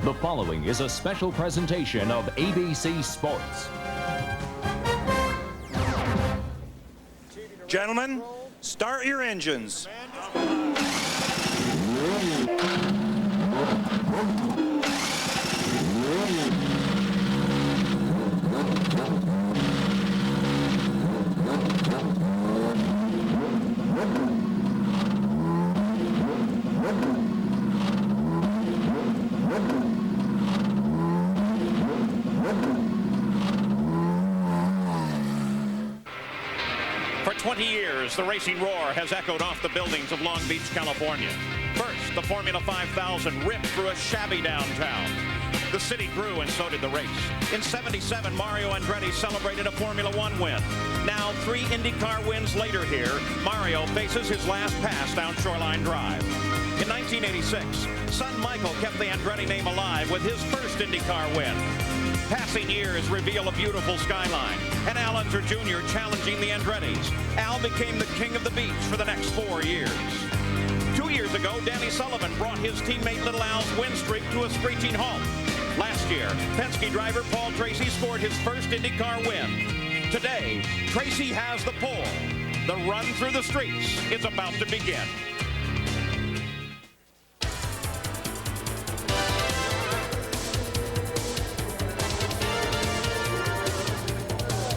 The following is a special presentation of ABC Sports. Gentlemen, start your engines. For 20 years, the racing roar has echoed off the buildings of Long Beach, California. First, the Formula 5000 ripped through a shabby downtown. The city grew and so did the race. In '77, Mario Andretti celebrated a Formula One win. Now, 3 IndyCar wins later here, Mario faces his last pass down Shoreline Drive. In 1986, son Michael kept the Andretti name alive with his first IndyCar win. Passing years reveal a beautiful skyline, and Unser Jr. challenging the Andrettis. Al became the king of the beach for the next 4 years. 2 years ago, Danny Sullivan brought his teammate Little Al's win streak to a screeching halt. Last year, Penske driver Paul Tracy scored his first IndyCar win. Today, Tracy has the pole. The run through the streets is about to begin.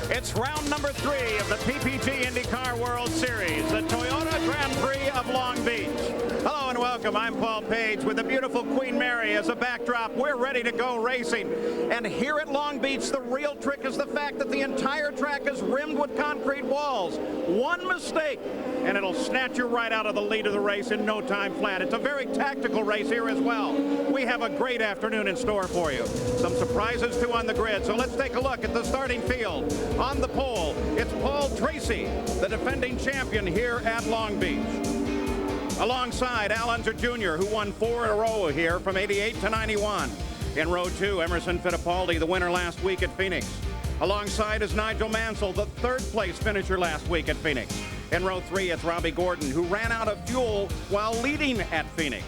It's round number 3 of the PPG IndyCar World Series, the Toyota Grand Prix of Long Beach. Hello and welcome. I'm Paul Page with the beautiful Queen Mary as a backdrop. We're ready to go racing. And here at Long Beach, the real trick is the fact that the entire track is rimmed with concrete walls. One mistake, and it'll snatch you right out of the lead of the race in no time flat. It's a very tactical race here as well. We have a great afternoon in store for you. Some surprises too on the grid, so let's take a look at the starting field. On the pole, it's Paul Tracy, the defending champion here at Long Beach. Alongside Al Unser Jr., who won 4 in a row here from '88 to '91. In row 2, Emerson Fittipaldi, the winner last week at Phoenix. Alongside is Nigel Mansell, the 3rd place finisher last week at Phoenix. In row 3, it's Robbie Gordon, who ran out of fuel while leading at Phoenix.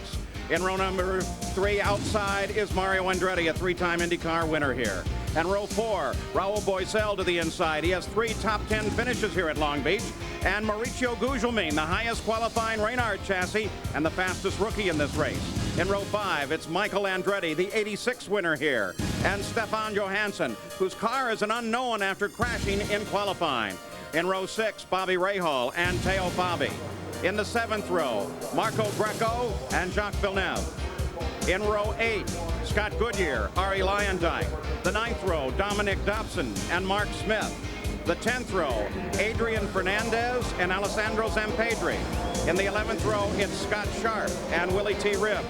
In row number 3, outside, is Mario Andretti, a 3-time IndyCar winner here. And row 4, Raul Boesel to the inside. He has 3 top 10 finishes here at Long Beach. And Mauricio Gugelmin, the highest qualifying Reynard chassis and the fastest rookie in this race. In row 5, it's Michael Andretti, the '86 winner here. And Stefan Johansson, whose car is an unknown after crashing in qualifying. In row 6, Bobby Rahal and Teo Fabi. In the 7th row, Marco Greco and Jacques Villeneuve. In row 8, Scott Goodyear, Arie Luyendyk. The 9th row, Dominic Dobson and Mark Smith. The 10th row, Adrian Fernandez and Alessandro Zampedri. In the 11th row, it's Scott Sharp and Willie T. Ribbs.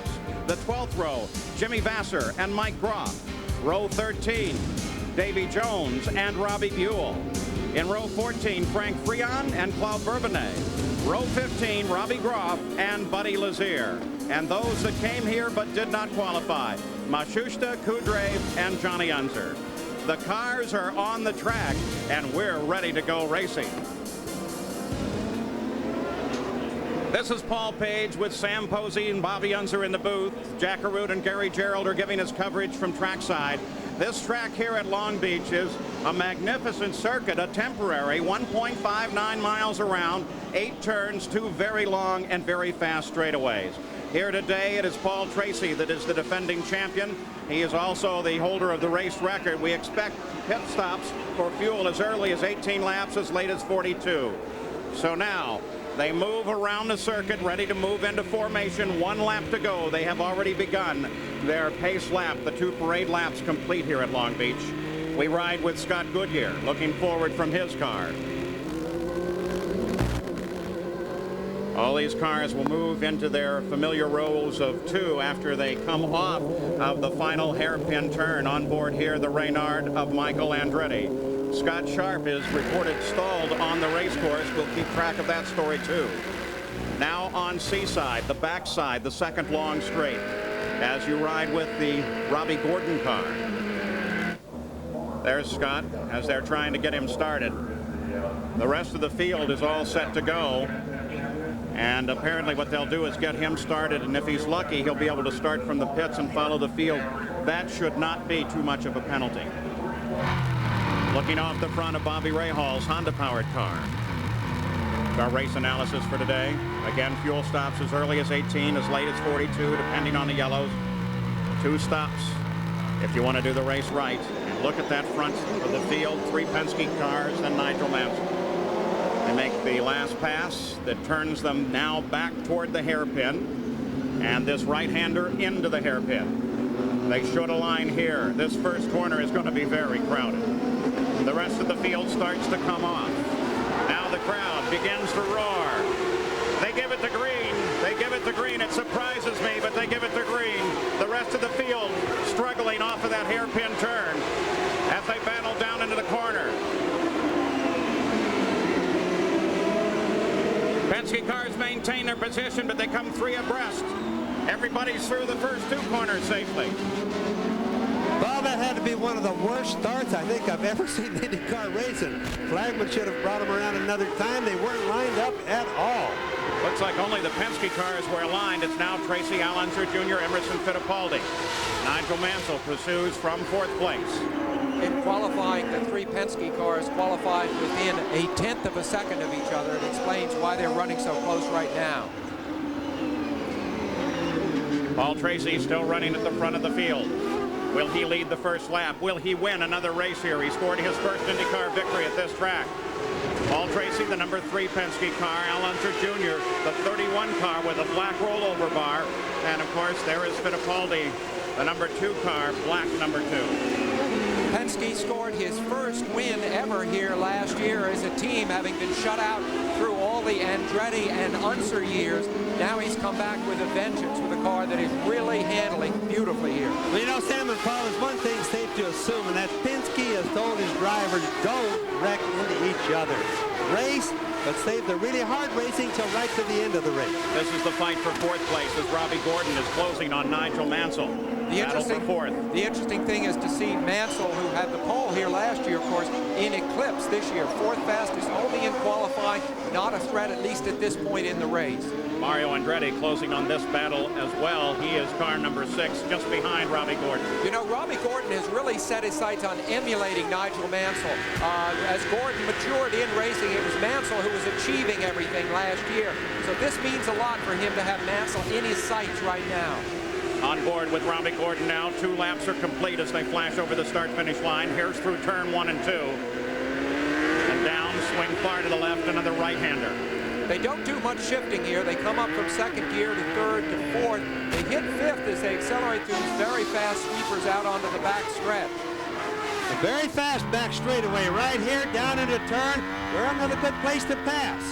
The 12th row, Jimmy Vasser and Mike Groff. Row 13, Davy Jones and Robbie Buell. In row 14, Frank Freon and Claude Bourbonnais. Row 15, Robbie Groff and Buddy Lazier. And those that came here but did not qualify, Mashushta, Kudrave, and Johnny Unser. The cars are on the track, and we're ready to go racing. This is Paul Page with Sam Posey and Bobby Unser in the booth. Jack Arute and Gary Gerald are giving us coverage from trackside. This track here at Long Beach is a magnificent circuit, a temporary 1.59 miles around, 8 turns, 2 very long and very fast straightaways. Here today, it is Paul Tracy that is the defending champion. He is also the holder of the race record. We expect pit stops for fuel as early as 18 laps, as late as 42. So now, they move around the circuit, ready to move into formation. 1 lap to go. They have already begun their pace lap. The 2 parade laps complete here at Long Beach. We ride with Scott Goodyear, looking forward from his car. All these cars will move into their familiar rows of 2 after they come off of the final hairpin turn. On board here, the Reynard of Michael Andretti. Scott Sharp is reported stalled on the race course. We'll keep track of that story too. Now on Seaside, the backside, the 2nd long straight, as you ride with the Robbie Gordon car. There's Scott as they're trying to get him started. The rest of the field is all set to go. And apparently what they'll do is get him started, and if he's lucky, he'll be able to start from the pits and follow the field that should not be too much of a penalty. Looking off the front of Bobby Rahall's Honda-powered car. Our race analysis for today. Again, fuel stops as early as 18, as late as 42, depending on the yellows. 2 stops if you want to do the race right. And look at that front of the field. 3 Penske cars and Nigel Mansell. They make the last pass that turns them now back toward the hairpin. And this right-hander into the hairpin. They should align here. This first corner is going to be very crowded. The rest of the field starts to come off. Now the crowd begins to roar. They give it to green. They give it to green. It surprises me, but they give it to green. The rest of the field struggling off of that hairpin turn as they battle down into the corner. Penske cars maintain their position, but they come 3 abreast. Everybody's through the first 2 corners safely. Well, that had to be one of the worst starts I think I've ever seen IndyCar racing. Flagman should have brought them around another time. They weren't lined up at all. Looks like only the Penske cars were aligned. It's now Tracy Unser Jr., Emerson Fittipaldi. Nigel Mansell pursues from 4th place. In qualifying, the 3 Penske cars qualified within 1/10 of a second of each other. It explains why they're running so close right now. Paul Tracy still running at the front of the field. Will he lead the first lap? Will he win another race here? He scored his first IndyCar victory at this track. Paul Tracy, the number 3 Penske car. Al Unser Jr., the 31 car with a black rollover bar. And, of course, there is Fittipaldi, the number 2 car, black number 2. Penske scored his first win ever here last year as a team, having been shut out through all the Andretti and Unser years. Now he's come back with a vengeance with a car that is really handling beautifully here. Well, you know, Sam and Paul, there's one thing safe to assume, and that Penske has told his drivers, don't wreck into each other. Race, but save the really hard racing till right to the end of the race. This is the fight for 4th place as Robbie Gordon is closing on Nigel Mansell. The interesting thing is to see Mansell, who had the pole here last year, of course, in eclipse this year. 4th fastest only in qualifying, not a threat at least at this point in the race. Mario Andretti closing on this battle as well. He is car number 6, just behind Robbie Gordon. You know, Robbie Gordon has really set his sights on emulating Nigel Mansell. As Gordon matured in racing, it was Mansell who was achieving everything last year. So this means a lot for him to have Mansell in his sights right now. On board with Robbie Gordon now. 2 laps are complete as they flash over the start-finish line. Here's through turn 1 and 2. And down, swing far to the left, another right-hander. They don't do much shifting here. They come up from 2nd gear to 3rd to 4th. They hit 5th as they accelerate through these very fast sweepers out onto the back stretch. A very fast back straightaway right here, down into turn. We're another good place to pass.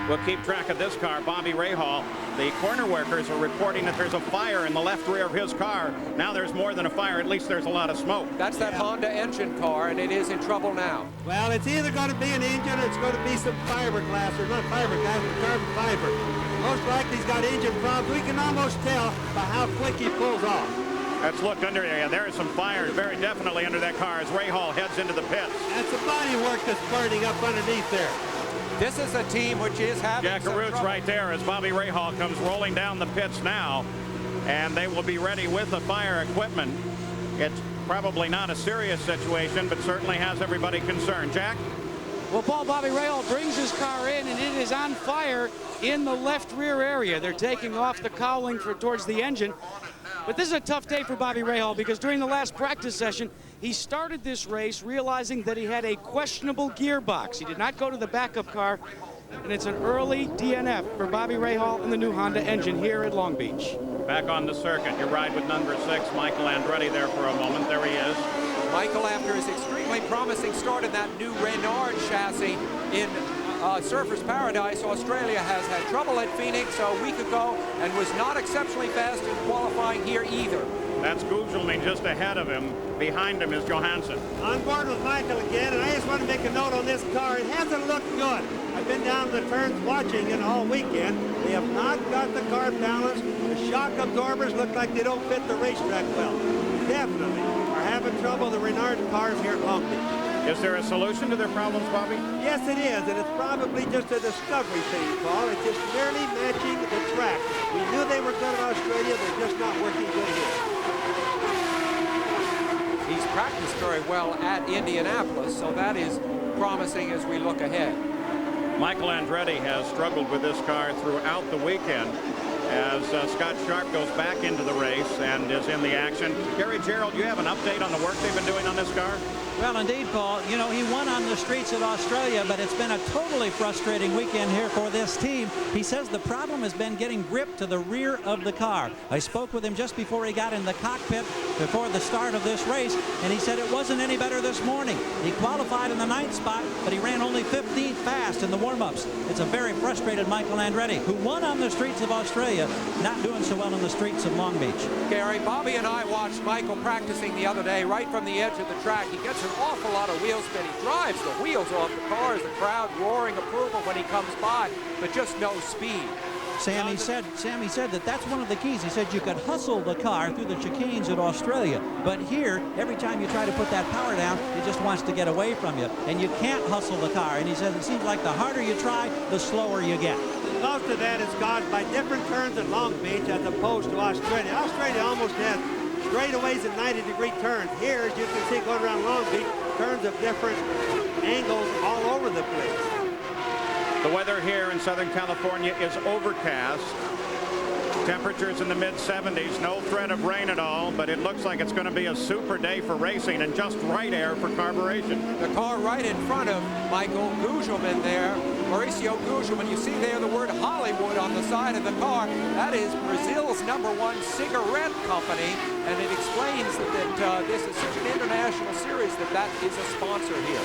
We'll keep track of this car. Bobby Rahal, the corner workers are reporting that there's a fire in the left rear of his car. Now there's more than a fire. At least there's a lot of smoke. That's that Honda engine car, and it is in trouble now. Well, it's either going to be an engine or it's going to be some fiberglass, or not fiberglass, but carbon fiber. Most likely he's got engine problems. We can almost tell by how quick he pulls off. Let's look under there. There is some fire very definitely under that car as Rahal heads into the pits. That's the body work that's burning up underneath there. This is a team which is having Jack some Arut's trouble. right there as Bobby Rahal comes rolling down the pits now, and they will be ready with the fire equipment. It's probably not a serious situation, but certainly has everybody concerned. Jack? Well, Paul, Bobby Rahal brings his car in, and it is on fire in the left rear area. They're taking off the cowling towards the engine. But this is a tough day for Bobby Rahal because during the last practice session, he started this race realizing that he had a questionable gearbox. He did not go to the backup car, and it's an early DNF for Bobby Rahal and the new Honda engine here at Long Beach. Back on the circuit, you ride with number 6, Michael Andretti there for a moment. There he is. Michael, after his extremely promising start in that new Reynard chassis in Surfers Paradise, Australia, has had trouble at Phoenix a week ago and was not exceptionally fast in qualifying here either. That's Gugelmin just ahead of him. Behind him is Johansson. On board with Michael again, and I just want to make a note on this car. It hasn't looked good. I've been down the turns watching it all weekend. They have not got the car balanced. The shock absorbers look like they don't fit the racetrack well. Definitely are having trouble with the Reynard cars here at Long Beach. Is there a solution to their problems, Bobby? Yes, it is, and it's probably just a discovery thing, Paul. It's just merely matching the track. We knew they were good in Australia. They're just not working good here. practiced very well at Indianapolis, so that is promising as we look ahead. Michael Andretti has struggled with this car throughout the weekend as Scott Sharp goes back into the race and is in the action. Gary Gerald, you have an update on the work they've been doing on this car? Well, indeed, Paul. You know, he won on the streets of Australia, but it's been a totally frustrating weekend here for this team. He says the problem has been getting grip to the rear of the car. I spoke with him just before he got in the cockpit before the start of this race, and he said it wasn't any better this morning. He qualified in the 9th spot, but he ran only 15th fast in the warm-ups. It's a very frustrated Michael Andretti, who won on the streets of Australia, not doing so well on the streets of Long Beach. Gary, Bobby and I watched Michael practicing the other day right from the edge of the track. He gets an awful lot of wheel spin. He drives the wheels off the cars, the crowd roaring approval when he comes by, but just no speed. Sammy said that that's one of the keys. He said you could hustle the car through the chicanes at Australia, but here, every time you try to put that power down, it just wants to get away from you, and you can't hustle the car. And he says it seems like the harder you try, the slower you get. Most of that is caused by different turns at Long Beach as opposed to Australia. Australia almost has straightaways and 90-degree turns. Here, as you can see, going around Long Beach, turns of different angles all over the place. The weather here in Southern California is overcast. Temperatures in the mid-70s, no threat of rain at all, but it looks like it's going to be a super day for racing and just right air for carburation. The car right in front of Michael Gugelman there, Mauricio Gugelman, you see there the word Hollywood on the side of the car. That is Brazil's #1 cigarette company, and it explains that this is such an international series that is a sponsor here.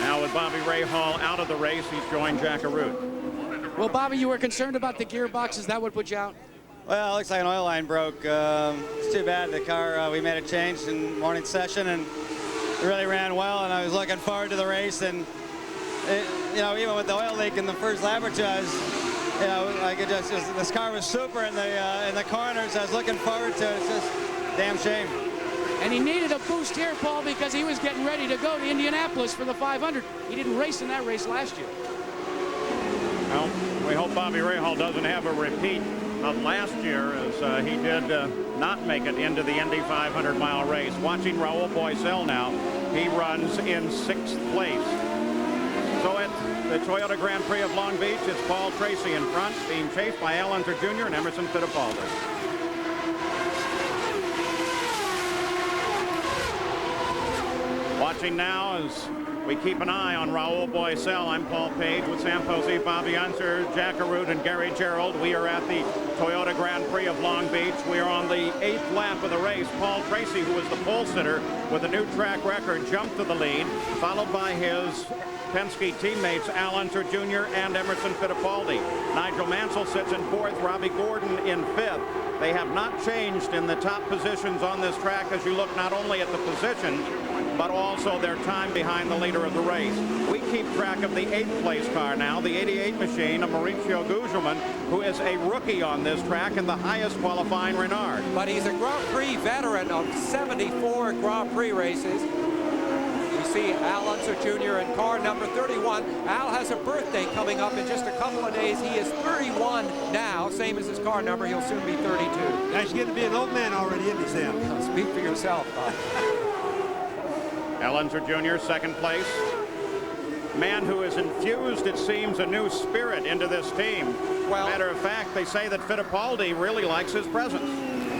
Now with Bobby Rahal out of the race, he's joined Jack Arute. Well, Bobby, you were concerned about the gearbox. Is that what put you out? Well, it looks like an oil line broke. It's too bad. The car, we made a change in morning session, and it really ran well, and I was looking forward to the race. And, you know, even with the oil leak in the first lap or two, I was, you know, I could just this car was super in the corners. I was looking forward to it. It's just a damn shame. And he needed a boost here, Paul, because he was getting ready to go to Indianapolis for the 500. He didn't race in that race last year. Well, we hope Bobby Rahal doesn't have a repeat of last year, as he did not make it into the Indy 500-mile race. Watching Raul Boesel now, he runs in 6th place. So at the Toyota Grand Prix of Long Beach, it's Paul Tracy in front, being chased by Al Unser Jr. and Emerson Fittipaldi. Watching now as we keep an eye on Raul Boesel. I'm Paul Page with Sam Posey, Bobby Unser, Jack Arute, and Gary Gerald. We are at the Toyota Grand Prix of Long Beach. We are on the 8th lap of the race. Paul Tracy, who was the pole sitter with a new track record, jumped to the lead, followed by his Penske teammates Al Unser Jr. and Emerson Fittipaldi. Nigel Mansell sits in 4th, Robbie Gordon in 5th. They have not changed in the top positions on this track as you look not only at the positions, but also their time behind the leader of the race. We keep track of the 8th place car now, the 88 machine of Mauricio Gugelman, who is a rookie on this track and the highest qualifying Renard. But he's a Grand Prix veteran of 74 Grand Prix races. You see Al Unser Jr. in car number 31. Al has a birthday coming up in just a couple of days. He is 31 now, same as his car number. He'll soon be 32. Now he's getting to be an old man already, isn't he, Sam? Speak for yourself, Bob. Al Unser Jr., 2nd place. Man who has infused, it seems, a new spirit into this team. Well, matter of fact, they say that Fittipaldi really likes his presence.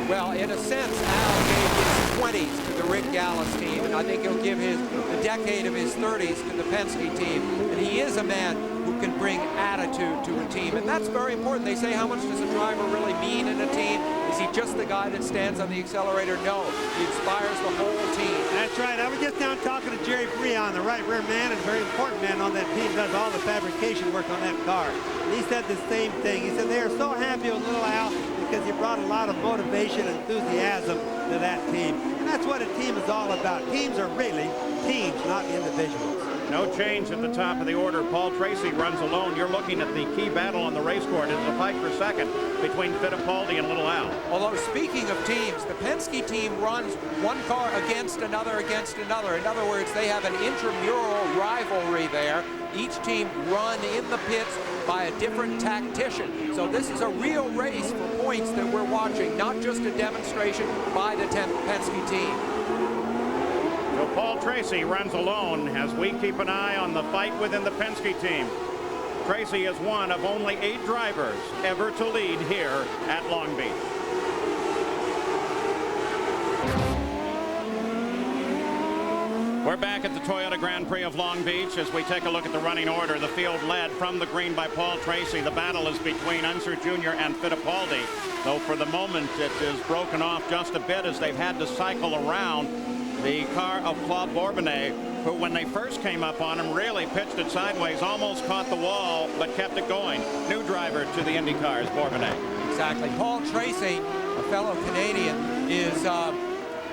Well, in a sense, Al gave his 20s to the Rick Gallis team, and I think he'll give the decade of his 30s to the Penske team. And he is a man who can bring attitude to a team, and that's very important. They say, how much does a driver really mean in a team? Is he just the guy that stands on the accelerator? No, he inspires the whole team. That's right. I was just down talking to Jerry Breon, the right rear man and very important man on that team, does all the fabrication work on that car. And he said the same thing. He said they are so happy with little Al because he brought a lot of motivation and enthusiasm to that team. And that's what a team is all about. Teams are really teams, not individuals. No change at the top of the order. Paul Tracy runs alone. You're looking at the key battle on the race course. It's a fight for second between Fittipaldi and Little Al. Although, speaking of teams, the Penske team runs one car against another against another. In other words, they have an intramural rivalry there. Each team run in the pits by a different tactician. So this is a real race for points that we're watching, not just a demonstration by the Penske team. So Paul Tracy runs alone as we keep an eye on the fight within the Penske team. Tracy is one of only 8 drivers ever to lead here at Long Beach. We're back at the Toyota Grand Prix of Long Beach as we take a look at the running order. The field led from the green by Paul Tracy. The battle is between Unser Jr. and Fittipaldi, though for the moment it is broken off just a bit as they've had to cycle around the car of Claude Bourbonnais, who when they first came up on him really pitched it sideways, almost caught the wall, but kept it going. New driver to the Indy Car is Bourbonnais. Exactly. Paul Tracy, a fellow Canadian, is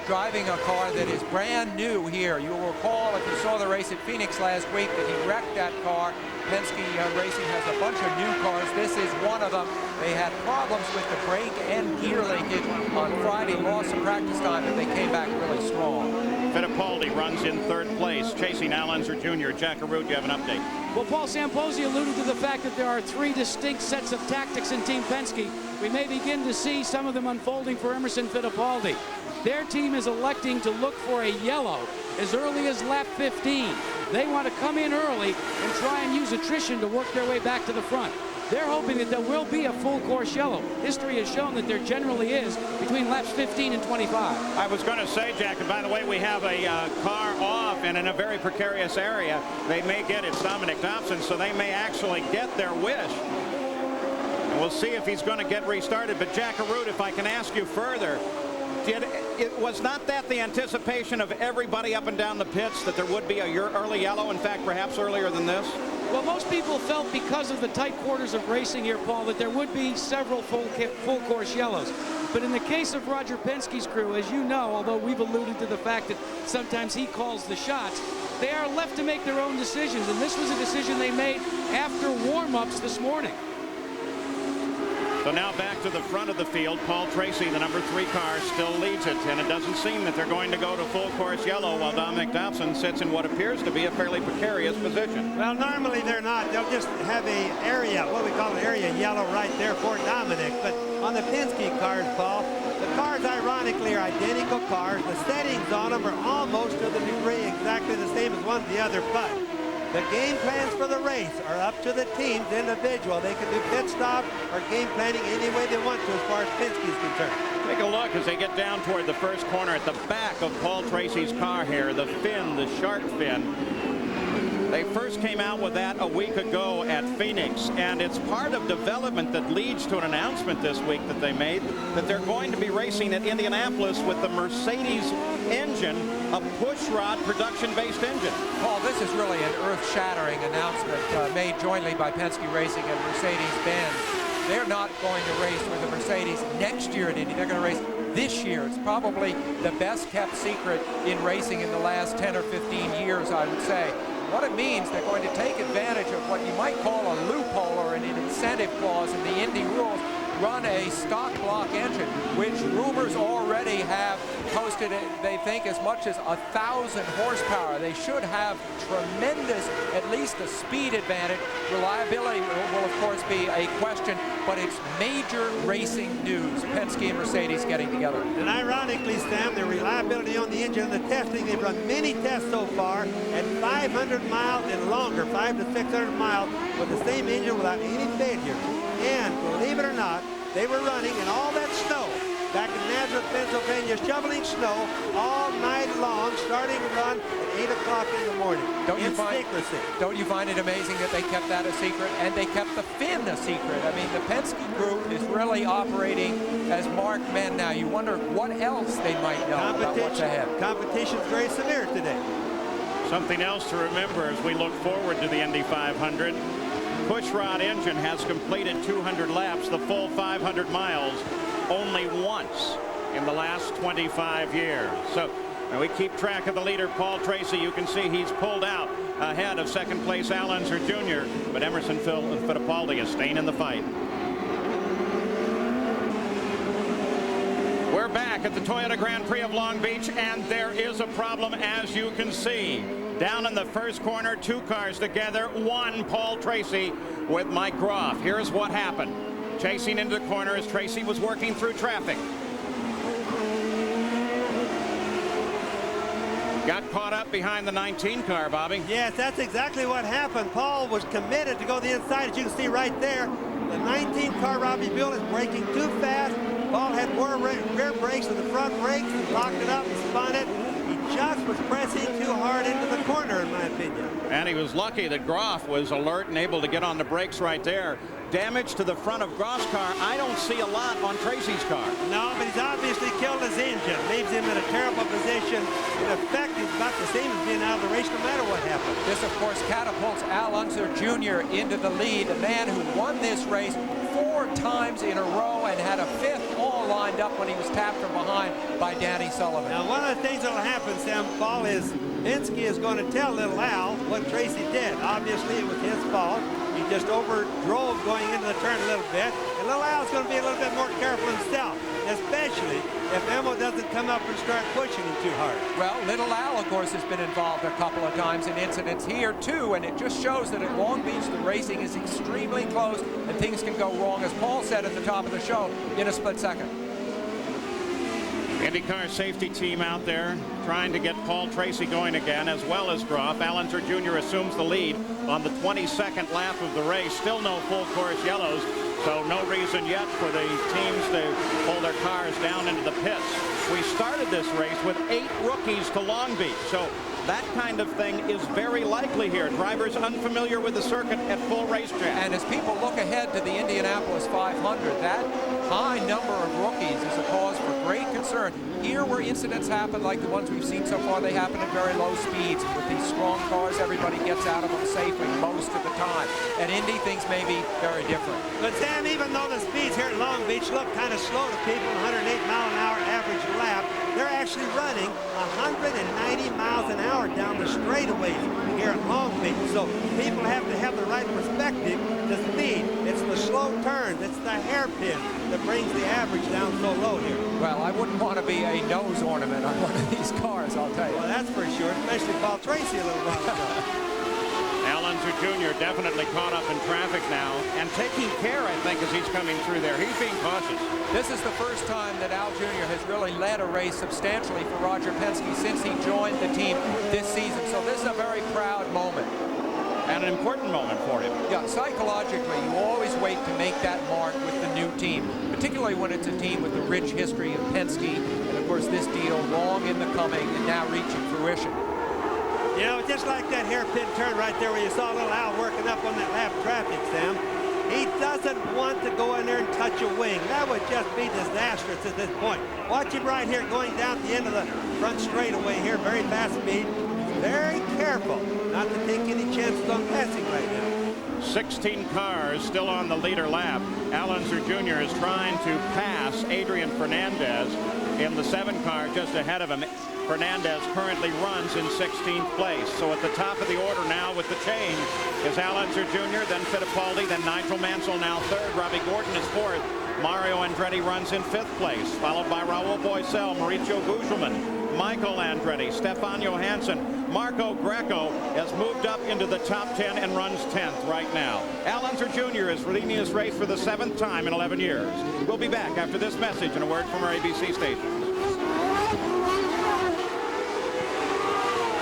driving a car that is brand new here. You'll recall, if you saw the race at Phoenix last week, that he wrecked that car. Penske Racing has a bunch of new cars. This is one of them. They had problems with the brake and gear linkage on Friday, lost some practice time, but they came back really strong. Fittipaldi runs in 3rd place, chasing Al Unser Jr. Jack Arute, you have an update. Well, Paul Samposi alluded to the fact that there are 3 distinct sets of tactics in Team Penske. We may begin to see some of them unfolding for Emerson Fittipaldi. Their team is electing to look for a yellow as early as lap 15. They want to come in early and try and use attrition to work their way back to the front. They're hoping that there will be a full course yellow. History has shown that there generally is between laps 15 and 25. I was going to say, Jack, and by the way, we have a car off and in a very precarious area. They may get it, Dominic Dobson, so they may actually get their wish. And we'll see if he's going to get restarted. But Jack Arute, if I can ask you further, was not that the anticipation of everybody up and down the pits that there would be a early yellow, in fact, perhaps earlier than this? Well, most people felt because of the tight quarters of racing here, Paul, that there would be several full course yellows. But in the case of Roger Penske's crew, as you know, although we've alluded to the fact that sometimes he calls the shots, they are left to make their own decisions. And this was a decision they made after warm-ups this morning. So now back to the front of the field. Paul Tracy, the number 3 car, still leads it, and it doesn't seem that they're going to go to full course yellow while Dominic Dobson sits in what appears to be a fairly precarious position. Well, normally they're not. They'll just have a area, what we call an area yellow right there for Dominic. But on the Penske cars, Paul, the cars ironically are identical cars. The settings on them are almost to the degree exactly the same as one to the other, but the game plans for the race are up to the teams individual. They can do pit stop or game planning any way they want to as far as Penske is concerned. Take a look as they get down toward the first corner at the back of Paul Tracy's car here. The fin, the shark fin. They first came out with that a week ago at Phoenix, and it's part of development that leads to an announcement this week that they made that they're going to be racing at Indianapolis with the Mercedes engine, a pushrod production-based engine. Paul, this is really an earth-shattering announcement made jointly by Penske Racing and Mercedes-Benz. They're not going to race with the Mercedes next year at Indy. They're going to race this year. It's probably the best-kept secret in racing in the last 10 or 15 years, I would say. What it means, they're going to take advantage of what you might call a loophole or an incentive clause in the Indy rules, run a stock block engine, which rumors already have posted, they think, as much as 1,000 horsepower. They should have tremendous, at least a speed advantage. Reliability will of course be a question, but it's major racing news. Penske and Mercedes getting together. And ironically, Sam, the reliability on the engine and the testing, they've run many tests so far at 500 miles and longer, 500 to 600 miles with the same engine without any failure. And believe it or not, they were running in all that snow back in Nazareth, Pennsylvania, shoveling snow all night long, starting to run at 8 o'clock in the morning. Don't you find it amazing that they kept that a secret, and they kept the fin a secret? I mean, the Penske group is really operating as marked men now. You wonder what else they might know about what's ahead. Competition's very severe today. Something else to remember as we look forward to the Indy 500. Pushrod engine has completed 200 laps, the full 500 miles, only once in the last 25 years. So we keep track of the leader, Paul Tracy. You can see he's pulled out ahead of second place Al Unser Jr., but Emerson Fittipaldi is staying in the fight. We're back at the Toyota Grand Prix of Long Beach, and there is a problem, as you can see. Down in the first corner, 2 cars together, 1 Paul Tracy with Mike Groff. Here's what happened. Chasing into the corner as Tracy was working through traffic. Got caught up behind the 19 car, Bobby. Yes, that's exactly what happened. Paul was committed to go the inside, as you can see right there. The 19 car Robbie Buell is braking too fast. Paul had more rear brakes than the front brakes. He locked it up and spun it. He just was pressing too hard into the corner, in my opinion. And he was lucky that Groff was alert and able to get on the brakes right there. Damage to the front of Groff's car, I don't see a lot on Tracy's car. No, but he's obviously killed his engine. Leaves him in a terrible position. In effect, he's about the same as being out of the race no matter what happens. This, of course, catapults Al Unser Jr. into the lead, a man who won this race 4 times in a row and had a 5th all lined up when he was tapped from behind by Danny Sullivan. Now, one of the things that will happen, Sam Paul, is Penske is going to tell little Al what Tracy did. Obviously, it was his fault. He just overdrove going into the turn a little bit. And little Al's going to be a little bit more careful himself, especially if Emmo doesn't come up and start pushing him too hard. Well, little Al, of course, has been involved a couple of times in incidents here, too, and it just shows that at Long Beach, the racing is extremely close, and things can go wrong, as Paul said at the top of the show, in a split second. IndyCar safety team out there trying to get Paul Tracy going again, as well as Groff. Al Unser Jr. assumes the lead on the 22nd lap of the race. Still no full course yellows, so no reason yet for the teams to pull their cars down into the pits. We started this race with 8 rookies to Long Beach, so that kind of thing is very likely here. Drivers unfamiliar with the circuit at full racetrack. And as people look ahead to the Indianapolis 500, that high number of rookies is a cause for great concern. Here where incidents happen like the ones we've seen so far, they happen at very low speeds. With these strong cars, everybody gets out of them safely most of the time. And Indy, things may be very different. But Sam, even though the speeds here at Long Beach look kind of slow to people, 108-mile-an-hour average lap, they're actually running 190 miles an hour down the straightaways here at Long Beach. So people have to have the right perspective to speed. It's the slow turns, it's the hairpin that brings the average down so low here. Well, I wouldn't want to be a nose ornament on one of these cars, I'll tell you. Well, that's for sure, especially Paul Tracy a little while ago. Al Unser Jr. definitely caught up in traffic now and taking care, I think, as he's coming through there. He's being cautious. This is the first time that Al Jr. has really led a race substantially for Roger Penske since he joined the team this season. So this is a very proud moment. And an important moment for him. Yeah, psychologically, you always wait to make that mark with the new team, particularly when it's a team with a rich history of Penske. And, of course, this deal long in the coming and now reaching fruition. You know, just like that hairpin turn right there where you saw little Al working up on that lap traffic, Sam. He doesn't want to go in there and touch a wing. That would just be disastrous at this point. Watch him right here going down the end of the front straightaway here, very fast speed. Very careful not to take any chances on passing right now. 16 cars still on the leader lap. Al Unser Jr. is trying to pass Adrian Fernandez in the 7 car just ahead of him. Fernandez currently runs in 16th place. So at the top of the order now with the change is Al Unser Jr., then Fittipaldi, then Nigel Mansell now 3rd. Robbie Gordon is 4th. Mario Andretti runs in 5th place, followed by Raul Boesel, Mauricio Gugelmin, Michael Andretti, Stefan Johansson. Marco Greco has moved up into the top 10 and runs 10th right now. Al Unser Jr. is leading this race for the 7th time in 11 years. We'll be back after this message and a word from our ABC station.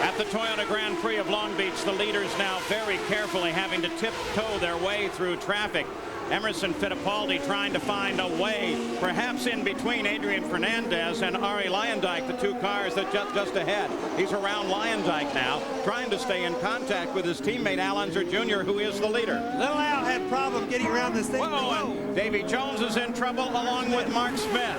At the Toyota Grand Prix of Long Beach, the leaders now very carefully having to tiptoe their way through traffic. Emerson Fittipaldi trying to find a way, perhaps in between Adrian Fernandez and Arie Luyendyk, the 2 cars that just ahead. He's around Luyendyk now, trying to stay in contact with his teammate Al Unser Jr., who is the leader. Little Al had problem getting around this thing. Whoa, and Davy Jones is in trouble along with Mark Smith.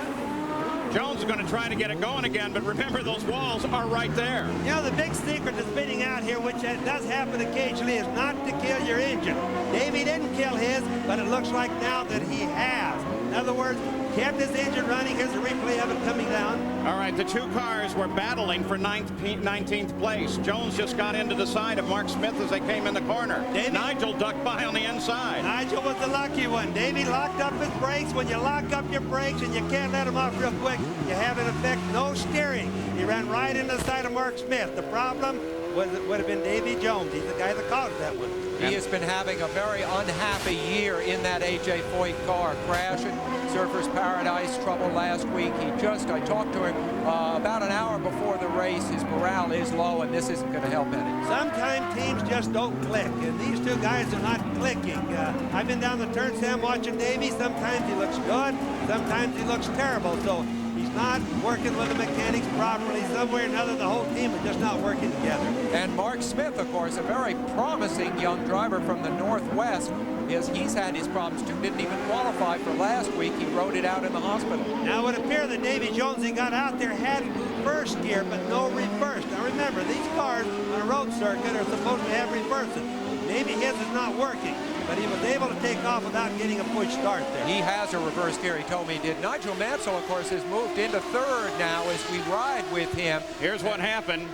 Jones is going to try to get it going again, but remember, those walls are right there. You know, the big secret to spinning out here, which does happen occasionally, is not to kill your engine. Davey didn't kill his, but it looks like now that he has. In other words, kept his engine running. Here's a replay of it coming down. All right, the 2 cars were battling for 19th place. Jones just got into the side of Mark Smith as they came in the corner. Nigel ducked by on the inside. Nigel was the lucky one. Davey locked up his brakes. When you lock up your brakes and you can't let them off real quick, you have, in effect, no steering. He ran right into the side of Mark Smith. The problem would have been Davy Jones. He's the guy that caused that one. He has been having a very unhappy year in that A.J. Foyt car, crashing, Surfers Paradise trouble last week. I talked to him about an hour before the race. His morale is low, and this isn't going to help any. Sometimes teams just don't click, and these two guys are not clicking. I've been down the turn, Sam, watching Davey. Sometimes he looks good, sometimes he looks terrible. So he's not working with the mechanics properly. Somewhere or another, the whole team is just not working together. And Mark Smith, of course, a very promising young driver from the Northwest. He's had his problems too. Didn't even qualify for last week. He rode it out in the hospital. Now it would appear that Davy Jones, he got out there, had first gear, but no reverse. Now remember, these cars on a road circuit are supposed to have reversing. Maybe his is not working, but he was able to take off without getting a push start there. He has a reverse gear, he told me he did. Nigel Mansell, of course, has moved into third now as we ride with him. Here's what happened.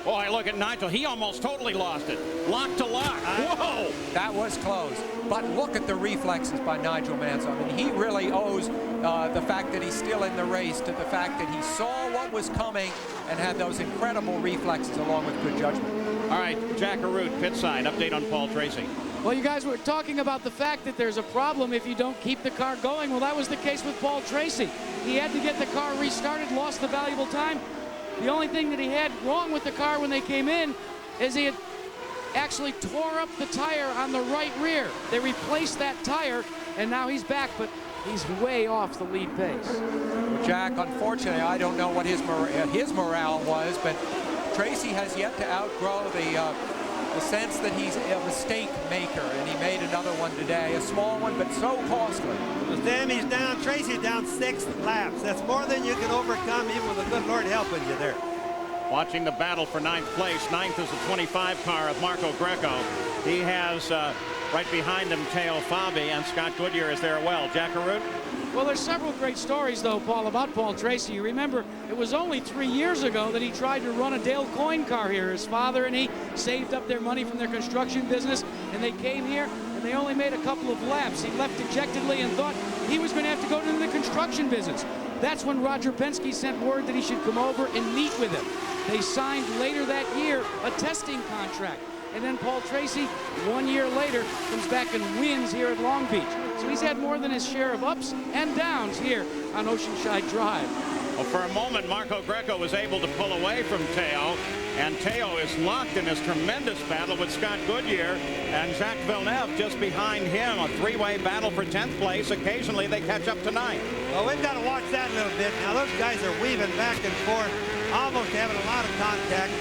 Boy, look at Nigel. He almost totally lost it. Lock to lock. Whoa! That was close. But look at the reflexes by Nigel Mansell. I mean, he really owes the fact that he's still in the race to the fact that he saw what was coming and had those incredible reflexes along with good judgment. All right, Jack Arute, pit side. Update on Paul Tracy. Well, you guys were talking about the fact that there's a problem if you don't keep the car going. Well, that was the case with Paul Tracy. He had to get the car restarted, lost the valuable time. The only thing that he had wrong with the car when they came in is he had actually tore up the tire on the right rear. They replaced that tire, and now he's back, but he's way off the lead pace. Jack, unfortunately, I don't know what his morale was, but Tracy has yet to outgrow the sense that he's a mistake maker, and he made another one today, a small one, but so costly. Well, Sam, he's down. Tracy's down 6 laps. That's more than you can overcome, even with the good Lord helping you there. Watching the battle for 9th place. 9th is the 25 car of Marco Greco. He has right behind him Teo Fabi, and Scott Goodyear is there well. Jack Arute? Well, there's several great stories, though, Paul, about Paul Tracy. You remember, it was only 3 years ago that he tried to run a Dale Coyne car here. His father and he saved up their money from their construction business, and they came here, and they only made a couple of laps. He left dejectedly and thought he was going to have to go into the construction business. That's when Roger Penske sent word that he should come over and meet with him. They signed later that year a testing contract. And then Paul Tracy, 1 year later, comes back and wins here at Long Beach. So he's had more than his share of ups and downs here on Oceanside Drive. Well, for a moment, Marco Greco was able to pull away from Teo, and Teo is locked in this tremendous battle with Scott Goodyear and Jacques Villeneuve just behind him. A three-way battle for 10th place. Occasionally, they catch up tonight. Well, we've got to watch that a little bit. Now, those guys are weaving back and forth, almost having a lot of contact.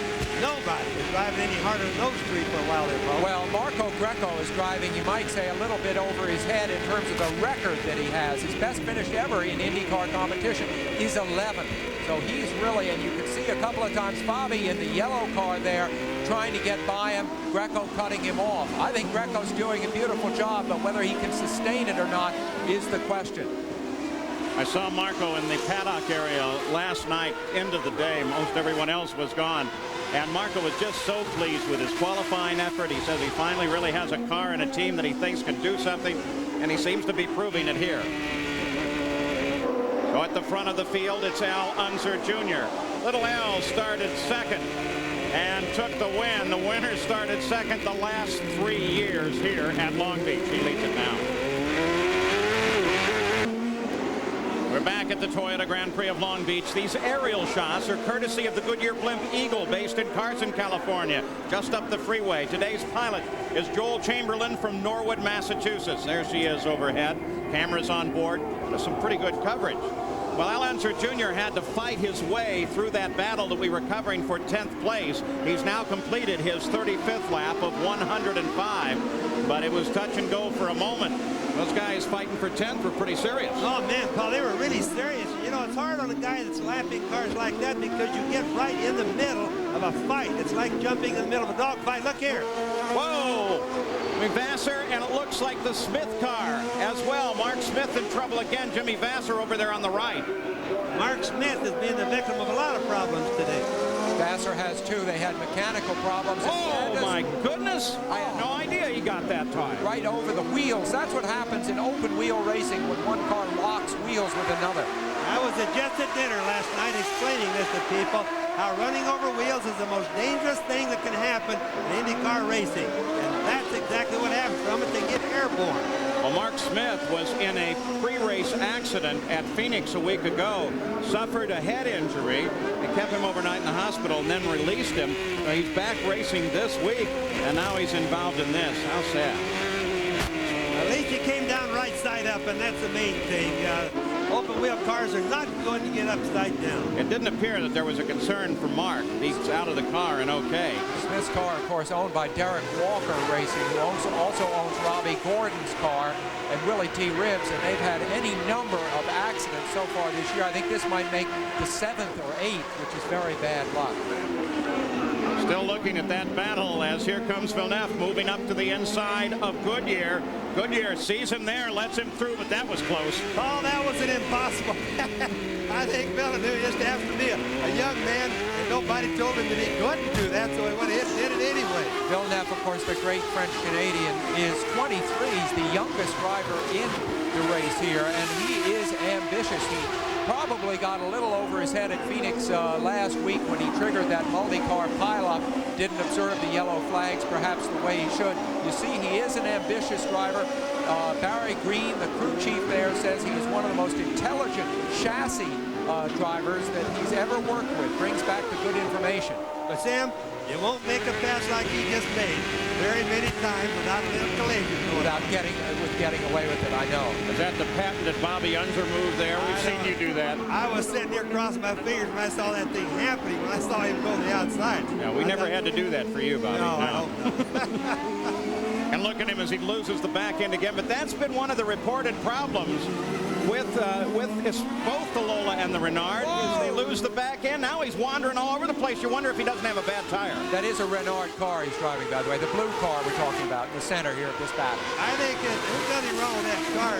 Nobody is driving any harder than those three for a while there, Paul. Well, Marco Greco is driving, you might say, a little bit over his head in terms of the record that he has. His best finish ever in IndyCar competition is 11th. So he's really, and you can see a couple of times Fabi in the yellow car there trying to get by him, Greco cutting him off. I think Greco's doing a beautiful job, but whether he can sustain it or not is the question. I saw Marco in the paddock area last night into the day. Most everyone else was gone. And Marco was just so pleased with his qualifying effort. He says he finally really has a car and a team that he thinks can do something, and he seems to be proving it here. So at the front of the field, it's Al Unser Jr. Little Al started second and took the win. The winner started second the last 3 years here at Long Beach. He leads it now. We're back at the Toyota Grand Prix of Long Beach. These aerial shots are courtesy of the Goodyear Blimp Eagle, based in Carson, California, just up the freeway. Today's pilot is Joel Chamberlain from Norwood, Massachusetts. There she is overhead. Cameras on board. There's some pretty good coverage. Well, Al Unser Jr. had to fight his way through that battle that we were covering for 10th place. He's now completed his 35th lap of 105, but it was touch and go for a moment. Those guys fighting for 10th were pretty serious. Oh, man, Paul, they were really serious. You know, it's hard on a guy that's lapping cars like that because you get right in the middle of a fight. It's like jumping in the middle of a dog fight. Look here. Whoa! Vassar, and it looks like the Smith car as well. Mark Smith in trouble again. Jimmy Vassar over there on the right. Mark Smith has been the victim of a lot of problems today. Vassar has too. They had mechanical problems. Oh, my goodness. I had no idea he got that time. Right over the wheels. That's what happens in open wheel racing when one car locks wheels with another. That was adjusted dinner last night explaining this to people, how running over wheels is the most dangerous thing that can happen in IndyCar racing. And that's exactly what happens from it. They get airborne. Well, Mark Smith was in a pre-race accident at Phoenix a week ago, suffered a head injury. They kept him overnight in the hospital and then released him. He's back racing this week, and now he's involved in this. How sad. At least he came down right side up, and that's the main thing. Open wheel cars are not going to get upside down. It didn't appear that there was a concern for Mark. He's out of the car and okay. Smith's car, of course, owned by Derek Walker Racing, who also owns Robbie Gordon's car and Willie T. Ribbs, and they've had any number of accidents so far this year. I think this might make the 7th or 8th, which is very bad luck. Still looking at that battle as here comes Villeneuve moving up to the inside of Goodyear. Goodyear sees him there, lets him through, but that was close. Oh, that was an impossible. I think Villeneuve just has to be a young man, and nobody told him that he couldn't do that, so he went ahead and did it anyway. Villeneuve, of course, the great French-Canadian, is 23. He's the youngest driver in the race here, and he is ambitious. He probably got a little over his head at Phoenix last week when he triggered that multi-car pileup. Didn't observe the yellow flags perhaps the way he should. You see, he is an ambitious driver. Barry Green, the crew chief there, says he is one of the most intelligent chassis drivers that he's ever worked with. Brings back the good information. But Sam, you won't make a pass like he just made very many times without a little collision. Without getting away with it, I know. Is that the patented Bobby Unser move there? We've seen you do that. I was sitting here crossing my fingers when I saw that thing happening, when I saw him go to the outside. Yeah, we never had to do that for you, Bobby. No. And look at him as he loses the back end again. But that's been one of the reported problems with both the Lola and the Renard. Is they lose the back end. Now he's wandering all over the place. You wonder if he doesn't have a bad tire. That is a Renard car he's driving, by the way. The blue car we're talking about in the center here at this battle. I think there's nothing wrong with that car.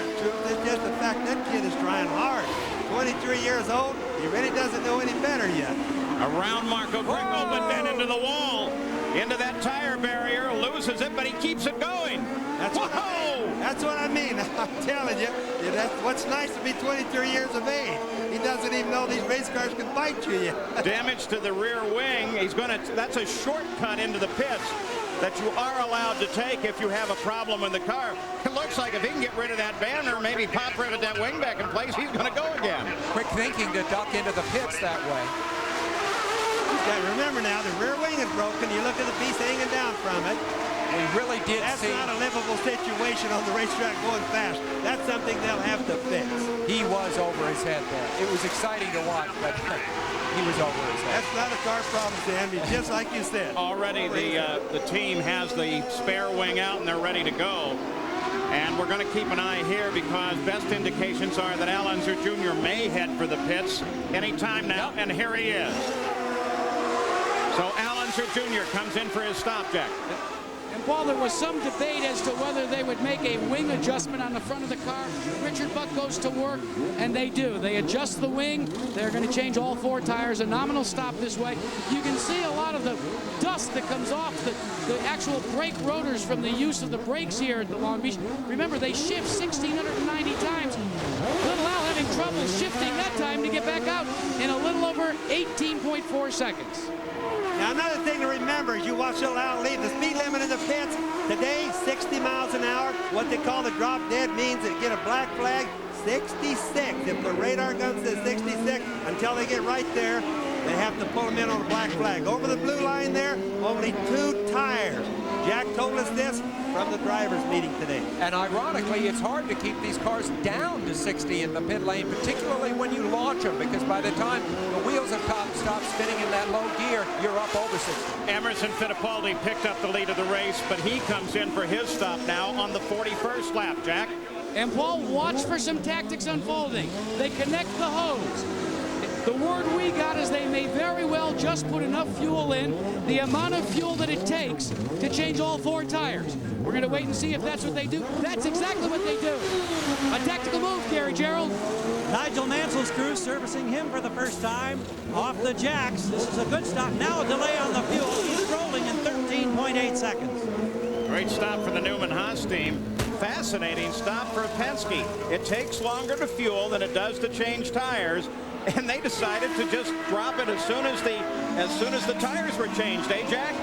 It's just the fact that kid is trying hard. 23 years old. He really doesn't know any better yet. Around Marco Gringo, but then into the wall. Into that tire barrier, loses it, but he keeps it going. That's what I mean. I'm telling you, that's what's nice to be 23 years of age. He doesn't even know these race cars can fight you yet. Damage to the rear wing. That's a shortcut into the pits that you are allowed to take if you have a problem with the car. It looks like if he can get rid of that banner, maybe pop rivet that wing back in place, he's going to go again. Quick thinking to duck into the pits that way. Remember now, the rear wing is broken. You look at the piece hanging down from it. We really did That's see. Not a livable situation on the racetrack going fast. That's something they'll have to fix. He was over his head there. It was exciting to watch, but he was over his head. That's not a car problem, Sandy, just like you said. Already the team has the spare wing out and they're ready to go. And we're going to keep an eye here because best indications are that Unser Jr. may head for the pits anytime now, and here he is. So Unser Jr. comes in for his stop, Jack. And Paul, there was some debate as to whether they would make a wing adjustment on the front of the car. Richard Buck goes to work, and they do. They adjust the wing. They're going to change all 4 tires. A nominal stop this way. You can see a lot of the dust that comes off the actual brake rotors from the use of the brakes here at the Long Beach. Remember, they shift 1,690 times. Little Al having trouble shifting that time to get back out in a little over 18.4 seconds. Now, another thing to remember as you watch Little Al leave, the speed limit in the pits today, 60 miles an hour. What they call the drop dead means they get a black flag, 66. If the radar gun says 66, until they get right there, they have to pull them in on a black flag. Over the blue line there, only 2 tires. Jack told us this from the drivers' meeting today. And ironically, it's hard to keep these cars down to 60 in the pit lane, particularly when you launch them, because by the time the wheels have stopped spinning in that low gear, you're up over 60. Emerson Fittipaldi picked up the lead of the race, but he comes in for his stop now on the 41st lap, Jack. And Paul, watch for some tactics unfolding. They connect the hose. The word we got is they may very well just put enough fuel in, the amount of fuel that it takes to change all 4 tires. We're going to wait and see if that's what they do. That's exactly what they do. A tactical move, Gary Gerald. Nigel Mansell's crew servicing him for the first time off the jacks. This is a good stop. Now a delay on the fuel. He's rolling in 13.8 seconds. Great stop for the Newman Haas team. Fascinating stop for Penske. It takes longer to fuel than it does to change tires. and they decided to just drop it as soon as the tires were changed, eh, Jack?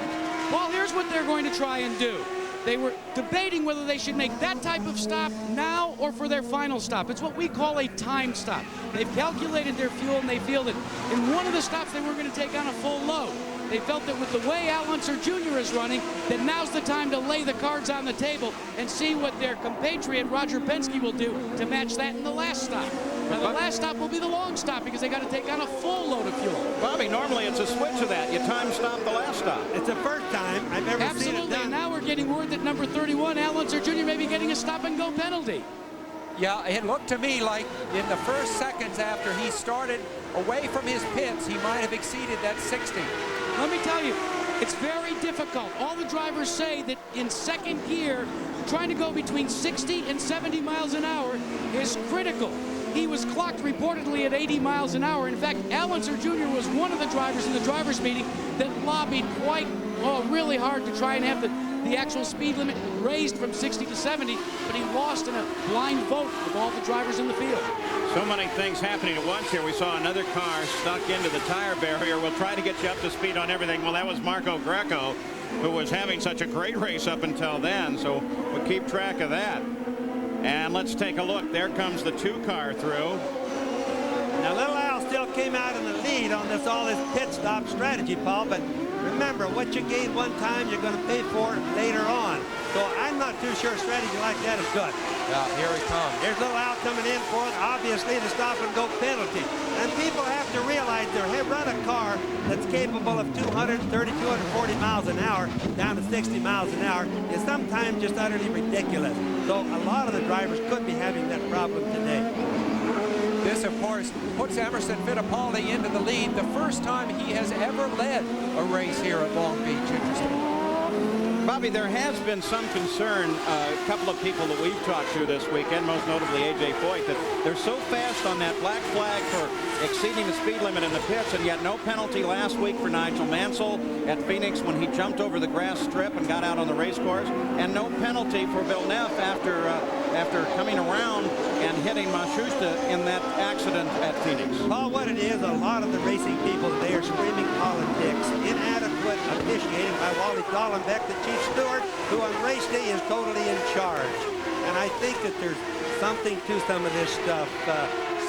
Well, here's what they're going to try and do. They were debating whether they should make that type of stop now or for their final stop. It's what we call a time stop. They've calculated their fuel, and they feel that in one of the stops they were going to take on a full load. They felt that with the way Unser Jr. is running, that now's the time to lay the cards on the table and see what their compatriot Roger Penske will do to match that in the last stop. Now, the last stop will be the long stop because they got to take on a full load of fuel. Bobby, normally it's a switch of that. You time stop the last stop. It's the first time I've ever seen it done. Absolutely. Now we're getting word that number 31, Unser Jr. may be getting a stop-and-go penalty. Yeah, it looked to me like in the first seconds after he started away from his pits, he might have exceeded that 60. Let me tell you, it's very difficult. All the drivers say that in second gear, trying to go between 60 and 70 miles an hour is critical. He was clocked reportedly at 80 miles an hour. In fact, Unser Jr. was one of the drivers in the drivers' meeting that lobbied really hard to try and have the actual speed limit raised from 60 to 70, but he lost in a blind vote of all the drivers in the field. So many things happening at once here. We saw another car stuck into the tire barrier. We'll try to get you up to speed on everything. Well, that was Marco Greco, who was having such a great race up until then, so we'll keep track of that. And let's take a look. There comes the 2 car through. Now, Little Al still came out in the lead on all this pit stop strategy, Paul, but remember, what you gain one time, you're going to pay for it later on. So I'm not too sure a strategy like that is good. Yeah, here he comes. There's Little Al coming in for it, obviously the stop-and-go penalty. And people have to realize they run a car that's capable of 230, 240 miles an hour down to 60 miles an hour is sometimes just utterly ridiculous. So a lot of the drivers could be having that problem today. This, of course, puts Emerson Fittipaldi into the lead, the first time he has ever led a race here at Long Beach. Interesting. Bobby, there has been some concern, a couple of people that we've talked to this weekend, most notably A.J. Foyt, that they're so fast on that black flag for exceeding the speed limit in the pits, and yet no penalty last week for Nigel Mansell at Phoenix when he jumped over the grass strip and got out on the race course, and no penalty for Bill Neff after coming around and hitting Mashusta in that accident at Phoenix. Paul, what it is, a lot of the racing people today are screaming politics, inadequate officiating by Wally Dallenbeck, the chief steward, who on race day is totally in charge. And I think that there's something to some of this stuff.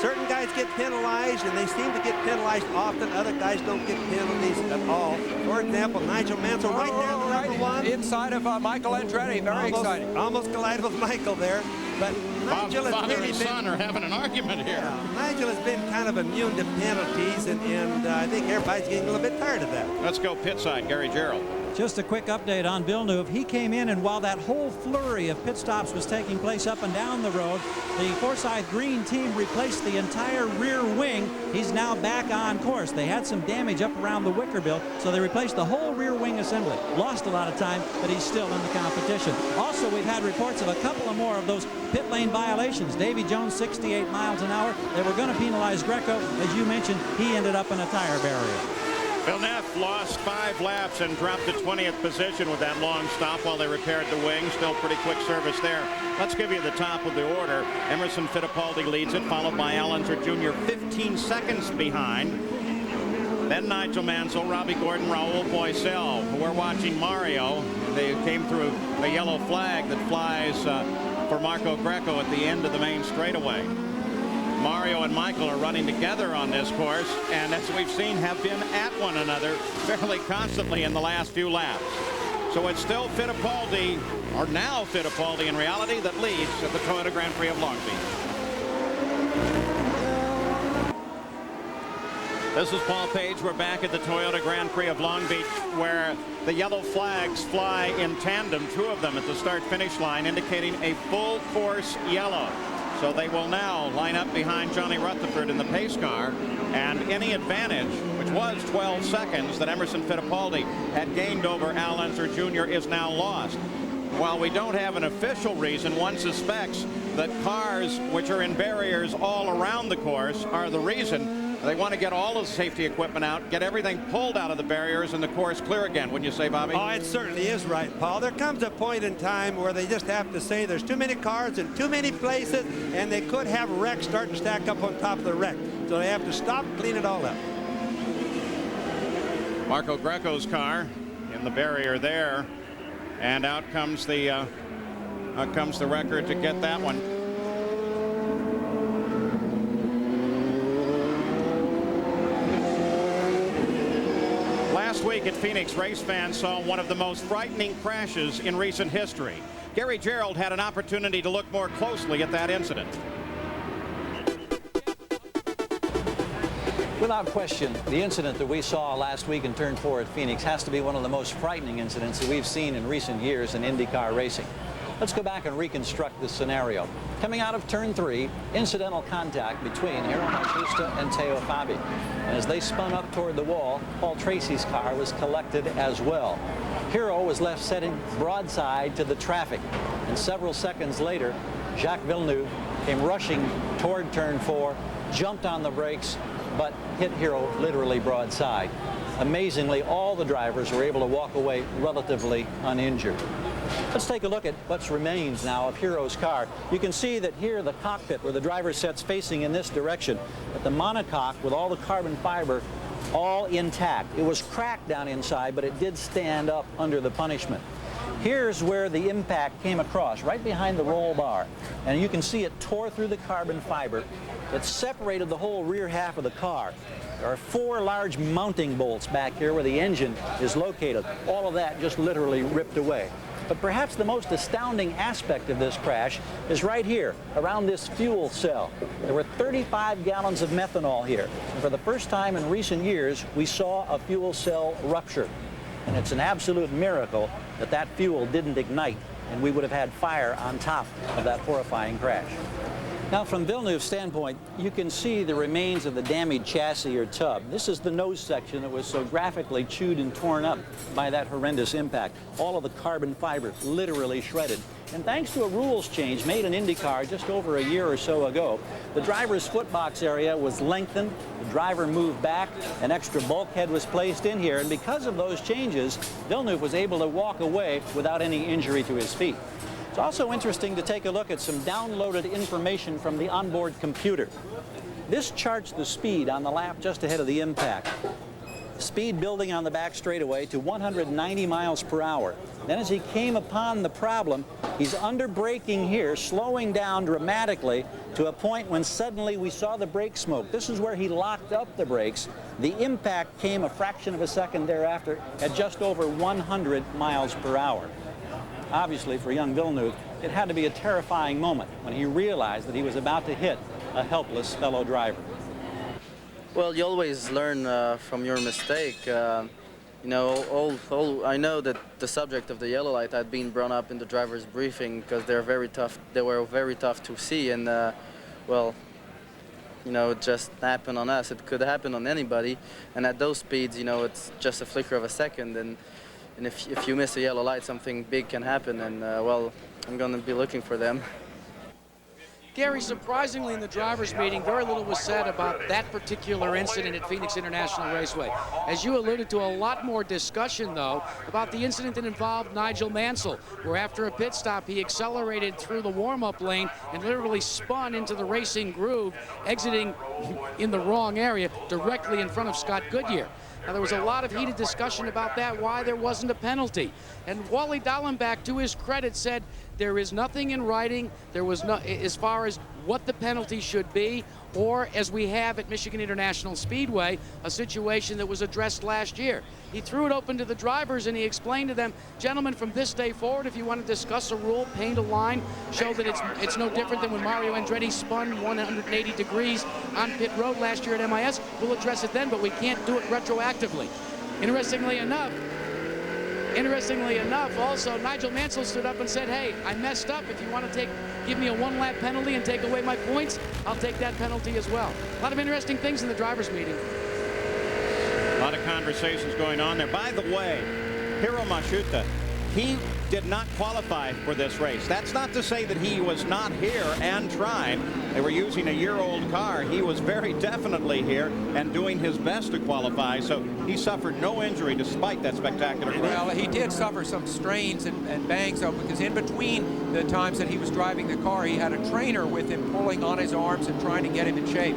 Certain guys get penalized, and they seem to get penalized often. Other guys don't get penalties at all. For example, Nigel Mansell right there, the number 1. Inside of Michael Andretti, very exciting. Almost collided with Michael there. But Nigel has Father really and son are having an argument here. Nigel has been kind of immune to penalties, and I think everybody's getting a little bit tired of that. Let's go pit side, Gary Gerald. Just a quick update on Villeneuve. He came in, and while that whole flurry of pit stops was taking place up and down the road, the Forsyth Green team replaced the entire rear wing. He's now back on course. They had some damage up around the wicker bill, so they replaced the whole rear wing assembly. Lost a lot of time, but he's still in the competition. Also, we've had reports of a couple of more of those pit lane violations. Davy Jones, 68 miles an hour. They were going to penalize Greco. As you mentioned, he ended up in a tire barrier. Villeneuve lost 5 laps and dropped to 20th position with that long stop while they repaired the wing. Still pretty quick service there. Let's give you the top of the order. Emerson Fittipaldi leads it, followed by Unser Jr. 15 seconds behind. Then Nigel Mansell, Robbie Gordon, Raul Boisel. We're watching Mario. They came through a yellow flag that flies for Marco Greco at the end of the main straightaway. Mario and Michael are running together on this course, and as we've seen, have been at one another fairly constantly in the last few laps. So it's still Fittipaldi, or now Fittipaldi in reality, that leads at the Toyota Grand Prix of Long Beach. This is Paul Page. We're back at the Toyota Grand Prix of Long Beach, where the yellow flags fly in tandem, 2 of them at the start-finish line, indicating a full course yellow. So they will now line up behind Johnny Rutherford in the pace car, and any advantage, which was 12 seconds, that Emerson Fittipaldi had gained over Unser Jr. is now lost. While we don't have an official reason, one suspects that cars which are in barriers all around the course are the reason. They want to get all of the safety equipment out, get everything pulled out of the barriers, and the course clear again. Wouldn't you say, Bobby? Oh, it certainly is right, Paul. There comes a point in time where they just have to say there's too many cars in too many places, and they could have wrecks starting to stack up on top of the wreck. so they have to stop and clean it all up. Marco Greco's car in the barrier there, and out comes the record to get that one. Last week at Phoenix, race fans saw one of the most frightening crashes in recent history. Gary Gerald had an opportunity to look more closely at that incident. Without question, the incident that we saw last week in Turn 4 at Phoenix has to be one of the most frightening incidents that we've seen in recent years in IndyCar racing. Let's go back and reconstruct this scenario. Coming out of Turn 3, incidental contact between Hiro Matsushita and Teo Fabi. And as they spun up toward the wall, Paul Tracy's car was collected as well. Hiro was left setting broadside to the traffic. And several seconds later, Jacques Villeneuve came rushing toward Turn 4, jumped on the brakes, but hit Hiro literally broadside. Amazingly, all the drivers were able to walk away relatively uninjured. Let's take a look at what remains now of Hiro's car. You can see that here the cockpit where the driver sits facing in this direction, but the monocoque with all the carbon fiber all intact. It was cracked down inside, but it did stand up under the punishment. Here's where the impact came across, right behind the roll bar. And you can see it tore through the carbon fiber. It separated the whole rear half of the car. There are 4 large mounting bolts back here where the engine is located. All of that just literally ripped away. But perhaps the most astounding aspect of this crash is right here, around this fuel cell. There were 35 gallons of methanol here. And for the first time in recent years, we saw a fuel cell rupture. And it's an absolute miracle that that fuel didn't ignite, and we would have had fire on top of that horrifying crash. Now, from Villeneuve's standpoint, you can see the remains of the damaged chassis or tub. This is the nose section that was so graphically chewed and torn up by that horrendous impact. All of the carbon fiber literally shredded. And thanks to a rules change made in IndyCar just over a year or so ago, the driver's footbox area was lengthened, the driver moved back, an extra bulkhead was placed in here, and because of those changes, Villeneuve was able to walk away without any injury to his feet. It's also interesting to take a look at some downloaded information from the onboard computer. This charts the speed on the lap just ahead of the impact. Speed building on the back straightaway to 190 miles per hour. Then as he came upon the problem, he's under braking here, slowing down dramatically to a point when suddenly we saw the brake smoke. This is where he locked up the brakes. The impact came a fraction of a second thereafter at just over 100 miles per hour. Obviously, for young Villeneuve, it had to be a terrifying moment when he realized that he was about to hit a helpless fellow driver. Well, you always learn from your mistake. You know, I know that the subject of the yellow light had been brought up in the driver's briefing because they're very tough. They were very tough to see, and well, you know, it just happened on us. It could happen on anybody, and at those speeds, you know, it's just a flicker of a second, and if you miss a yellow light, something big can happen, and well, I'm going to be looking for them. Gary, surprisingly in the drivers' meeting, very little was said about that particular incident at Phoenix International Raceway. As you alluded to, a lot more discussion, though, about the incident that involved Nigel Mansell, where after a pit stop, he accelerated through the warm-up lane and literally spun into the racing groove, exiting in the wrong area, directly in front of Scott Goodyear. Now, there was a lot of heated discussion about that, why there wasn't a penalty. And Wally Dallenbach, to his credit, said there is nothing in writing. There was no, as far as what the penalty should be, or as we have at Michigan International Speedway, a situation that was addressed last year. He threw it open to the drivers and he explained to them, gentlemen, from this day forward, if you want to discuss a rule, paint a line, show that it's no different than when Mario Andretti spun 180 degrees on pit road last year at MIS, we'll address it then, but we can't do it retroactively. Interestingly enough, also, Nigel Mansell stood up and said, hey, I messed up. If you want to give me a one-lap penalty and take away my points, I'll take that penalty as well. A lot of interesting things in the drivers' meeting. A lot of conversations going on there. By the way, Hiro Matsushita, he did not qualify for this race. That's not to say that he was not here and trying. They were using a year-old car. He was very definitely here and doing his best to qualify, so he suffered no injury despite that spectacular crash. Well, he did suffer some strains and bangs, though, because in between the times that he was driving the car, he had a trainer with him pulling on his arms and trying to get him in shape.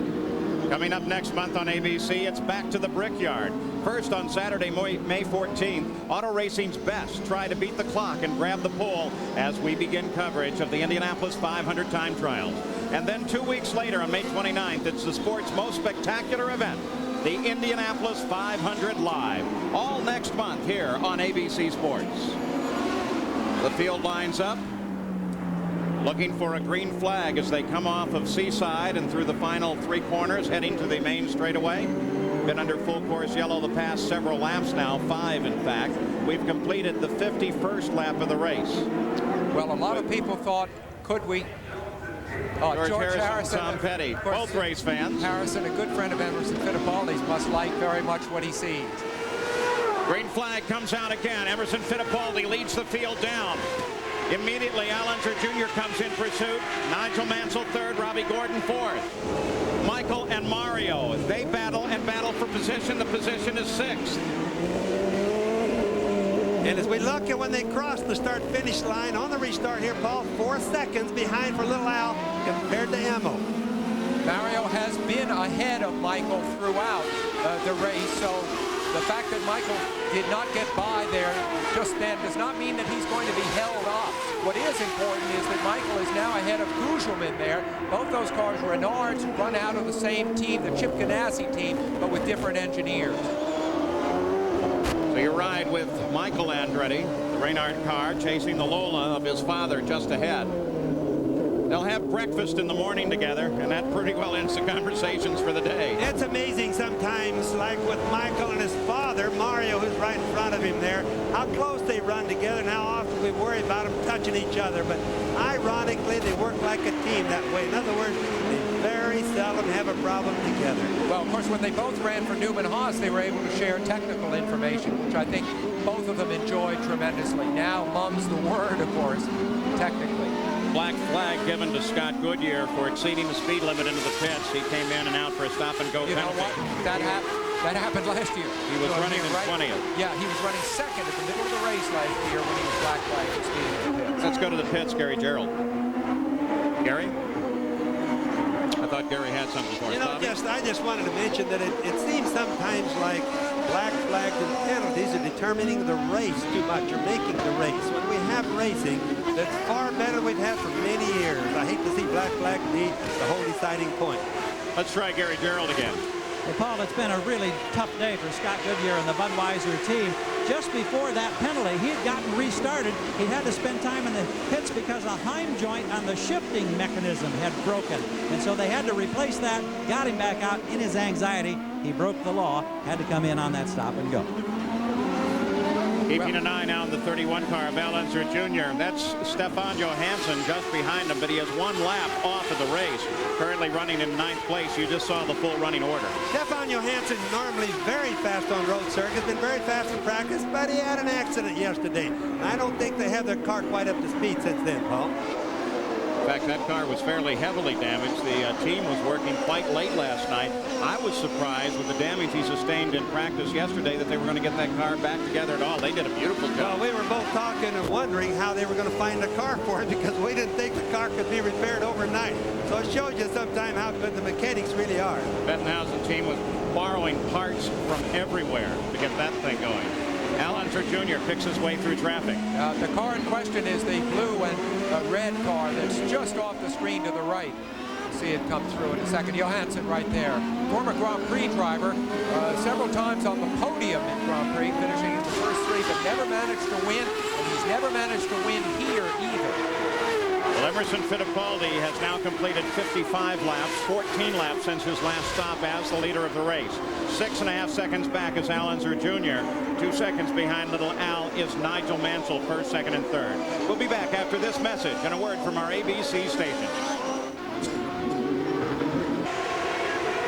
Coming up next month on ABC, it's back to the Brickyard. First on Saturday, May 14th, auto racing's best try to beat the clock and grab the pole as we begin coverage of the Indianapolis 500 time trials. And then 2 weeks later on May 29th, it's the sport's most spectacular event, the Indianapolis 500 Live. All next month here on ABC Sports. The field lines up, looking for a green flag as they come off of Seaside and through the final 3 corners heading to the main straightaway. Been under full course yellow the past several laps now, 5 in fact. We've completed the 51st lap of the race. Well, a lot of people thought, could we? George Harrison, Tom Petty, both race fans. Harrison, a good friend of Emerson Fittipaldi's, must like very much what he sees. Green flag comes out again. Emerson Fittipaldi leads the field down. Immediately, Unser Jr. comes in pursuit. Nigel Mansell third, Robbie Gordon fourth. Michael and Mario, they battle and battle for position. The position is 6th. And as we look at when they cross the start-finish line on the restart here, Paul, 4 seconds behind for Little Al compared to Emo. Mario has been ahead of Michael throughout the race, so the fact that Michael did not get by there just then does not mean that he's going to be held off. What is important is that Michael is now ahead of Gugelmin there. Both those cars, Renards, run out of the same team, the Chip Ganassi team, but with different engineers. So you ride with Michael Andretti, the Renard car, chasing the Lola of his father just ahead. They'll have breakfast in the morning together, and that pretty well ends the conversations for the day. It's amazing sometimes, like with Michael and his father, Mario, who's right in front of him there, how close they run together and how often we worry about them touching each other. But ironically, they work like a team that way. In other words, they very seldom have a problem together. Well, of course, when they both ran for Newman Haas, they were able to share technical information, which I think both of them enjoyed tremendously. Now, mum's the word, of course, technically. Black flag given to Scott Goodyear for exceeding the speed limit into the pits. He came in and out for a stop-and-go penalty. You know what? That happened last year. He was running in 20th. Yeah, he was running second at the middle of the race last year when he was black flag for speeding in the pits. Let's go to the pits, Gary Gerald. Gary? I thought Gary had something for us. You know, I just wanted to mention that it seems sometimes like black flags and penalties are determining the race too much, or making the race. When we have racing, that's far better than we've had for many years. I hate to see black flag be the whole deciding point. Let's try Gary Gerald again. Well, Paul, it's been a really tough day for Scott Goodyear and the Budweiser team. Just before that penalty, he had gotten restarted. He had to spend time in the pits because a Heim joint on the shifting mechanism had broken. And so they had to replace that, got him back out. In his anxiety, he broke the law, had to come in on that stop and go. Keeping an eye now on the 31 car of Unser Jr. That's Stefan Johansson just behind him, but he has 1 lap off of the race. Currently running in 9th place. You just saw the full running order. Stefan Johansson, normally very fast on road circuits, been very fast in practice, but he had an accident yesterday. I don't think they have their car quite up to speed since then, Paul. In fact, that car was fairly heavily damaged. The team was working quite late last night. I was surprised with the damage he sustained in practice yesterday that they were going to get that car back together at all. They did a beautiful job. Well, we were both talking and wondering how they were going to find a car for him because we didn't think the car could be repaired overnight. So it shows you sometime how good the mechanics really are. Bettenhausen team was borrowing parts from everywhere to get that thing going. Unser Jr. picks his way through traffic. The car in question is the blue and red car that's just off the screen to the right. You'll see it come through in a second. Johansson right there. Former Grand Prix driver, several times on the podium in Grand Prix, finishing in the first 3, but never managed to win, and he's never managed to win here either. Well, Emerson Fittipaldi has now completed 55 laps, 14 laps since his last stop as the leader of the race. 6.5 seconds back is Unser Jr. 2 seconds behind Little Al is Nigel Mansell, first, second, and third. We'll be back after this message and a word from our ABC station.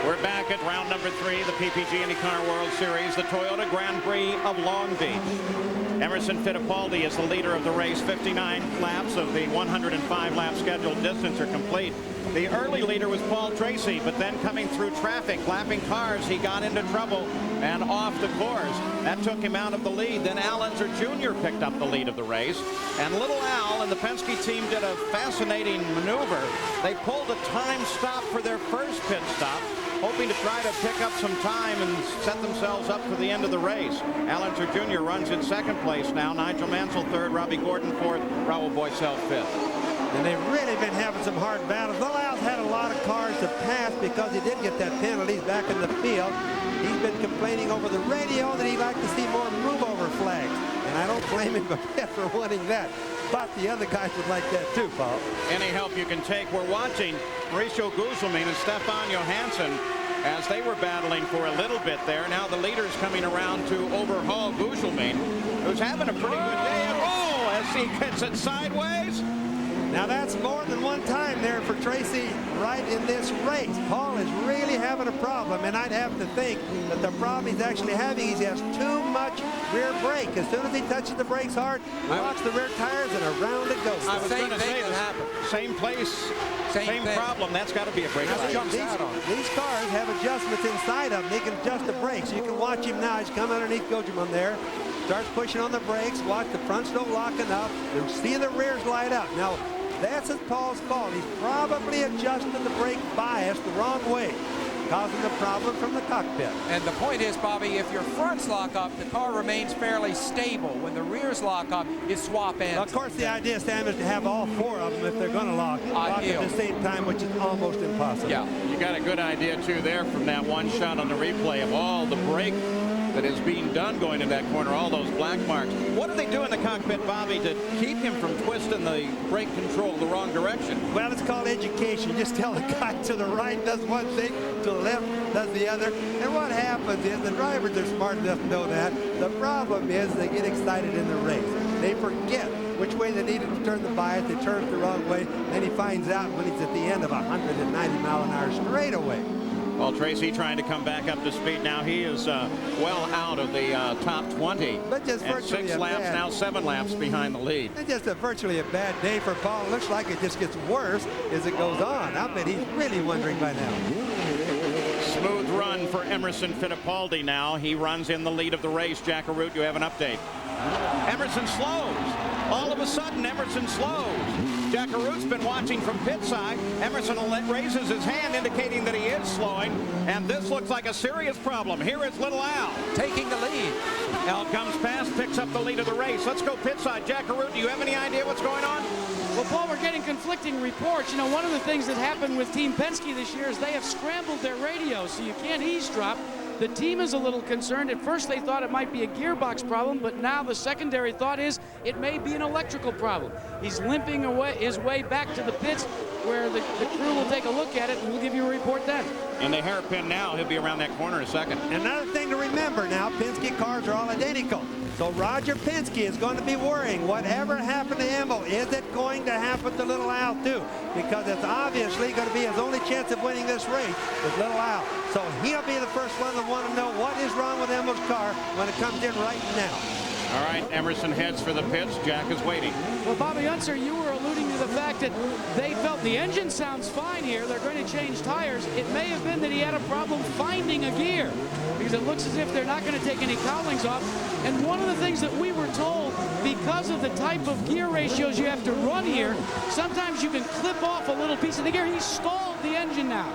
We're back at round number 3, the PPG IndyCar World Series, the Toyota Grand Prix of Long Beach. Emerson Fittipaldi is the leader of the race. 59 laps of the 105-lap scheduled distance are complete. The early leader was Paul Tracy, but then coming through traffic, lapping cars, he got into trouble and off the course. That took him out of the lead. Then Unser Jr. picked up the lead of the race. And Little Al and the Penske team did a fascinating maneuver. They pulled a time stop for their first pit stop. hoping to try to pick up some time and set themselves up for the end of the race. Unser Jr. runs in second place now. Nigel Mansell third, Robbie Gordon fourth, Raul Boycel fifth. And they've really been having some hard battles. Relive had a lot of cars to pass because he did get that penalty back in the field. He's been complaining over the radio that he'd like to see more move-over flags. And I don't blame him a bit for wanting that. But the other guys would like that too, Paul. Any help you can take. We're watching Mauricio Guzman and Stefan Johansson as they were battling for a little bit there. Now the leader's coming around to overhaul Guzman, who's having a pretty good day. And as he gets it sideways. Now that's more than one time there for Tracy Wright in this race. Paul is really having a problem, and I'd have to think that the problem he's actually having is he has too much rear brake. As soon as he touches the brakes hard, he locks the rear tires and around it goes. I was going to say that same place, same problem. That's got to be a brake light. These cars have adjustments inside of them. They can adjust the brakes. You can watch him now. He's coming underneath Guzman there. Starts pushing on the brakes. Watch the front stove locking up. You see the rears light up. Now, that's Paul's fault. He's probably adjusted the brake bias the wrong way, causing the problem from the cockpit. And the point is, Bobby, if your fronts lock up, the car remains fairly stable. When the rears lock up, you swap ends. Well, of course, the idea, Sam, is to have all four of them if they're going to lock at the same time, which is almost impossible. Yeah, you got a good idea, too, there from that one shot on the replay of all the brake that is being done going in that corner, all those black marks. What do they do in the cockpit, Bobby, to keep him from twisting the brake control the wrong direction? Well, it's called education. You just tell the guy to the right does one thing, to the left does the other. And what happens is the drivers are smart enough to know that. The problem is they get excited in the race. They forget which way they needed to turn the bias. They turn it the wrong way. Then he finds out when he's at the end of a 190-mile-an-hour straightaway. Well, Tracy trying to come back up to speed now. He is well out of the top 20. But just and 6 laps, now 7 laps behind the lead. It's just virtually a bad day for Paul. It looks like it just gets worse as it goes on. I bet he's really wondering by now. Smooth run for Emerson Fittipaldi now. He runs in the lead of the race. Jack Arute, you have an update. Emerson slows. All of a sudden, Emerson slows. Jack Arute's been watching from pit side. Emerson raises his hand, indicating that he is slowing. And this looks like a serious problem. Here is Little Al taking the lead. Al comes past, picks up the lead of the race. Let's go pit side. Jack Arute, do you have any idea what's going on? Well, Paul, we're getting conflicting reports. You know, one of the things that happened with Team Penske this year is they have scrambled their radios, so you can't eavesdrop. The team is a little concerned. At first they thought it might be a gearbox problem, but now the secondary thought is it may be an electrical problem. He's limping his way back to the pits where the crew will take a look at it, and we'll give you a report then. And the hairpin now, he'll be around that corner in a second. Another thing to remember now, Penske cars are all identical. So Roger Penske is going to be worrying, whatever happened to Emil, is it going to happen to Little Al too? Because it's obviously going to be his only chance of winning this race with Little Al. So he'll be the first one to want to know what is wrong with Emil's car when it comes in right now. All right, Emerson heads for the pits. Jack is waiting. Well, Bobby Unser, you were alluding to the fact that they felt the engine sounds fine here. They're going to change tires. It may have been that he had a problem finding a gear because it looks as if they're not going to take any cowlings off. And one of the things that we were told, because of the type of gear ratios you have to run here, sometimes you can clip off a little piece of the gear. He stalled the engine now.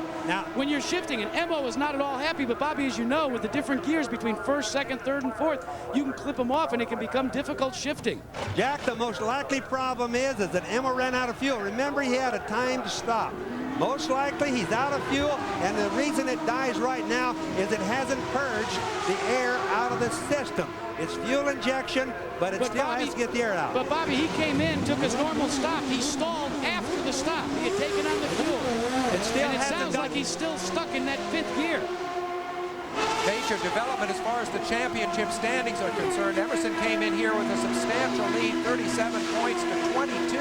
When you're shifting, and Emo is not at all happy, but Bobby, as you know, with the different gears between first, second, third, and fourth, you can clip them off and it can become difficult shifting. Jack, the most likely problem is that Emo ran out of fuel. Remember, he had a time to stop. Most likely he's out of fuel, and the reason it dies right now is it hasn't purged the air out of the system. It's fuel injection, but it still has to get the air out. But Bobby, he came in, took his normal stop. He stalled after the stop. He had taken on the fuel. And it sounds like he's still stuck in that 5th gear. Major development as far as the championship standings are concerned. Emerson came in here with a substantial lead, 37 points to 22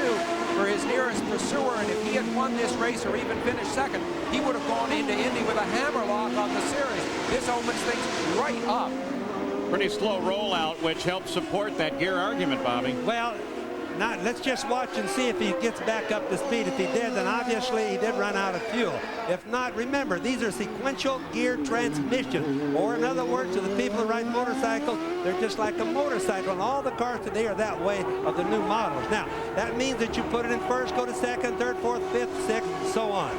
for his nearest pursuer, and if he had won this race or even finished second, he would have gone into Indy with a hammerlock on the series. This opens things right up. Pretty slow rollout, which helps support that gear argument, Bobby. Well, let's just watch and see if he gets back up to speed. If he did, then obviously he did run out of fuel. If not, remember, these are sequential gear transmissions. Or in other words, to the people who ride motorcycles, they're just like a motorcycle. And all the cars today are that way of the new models. Now, that means that you put it in first, go to second, third, fourth, fifth, sixth, so on.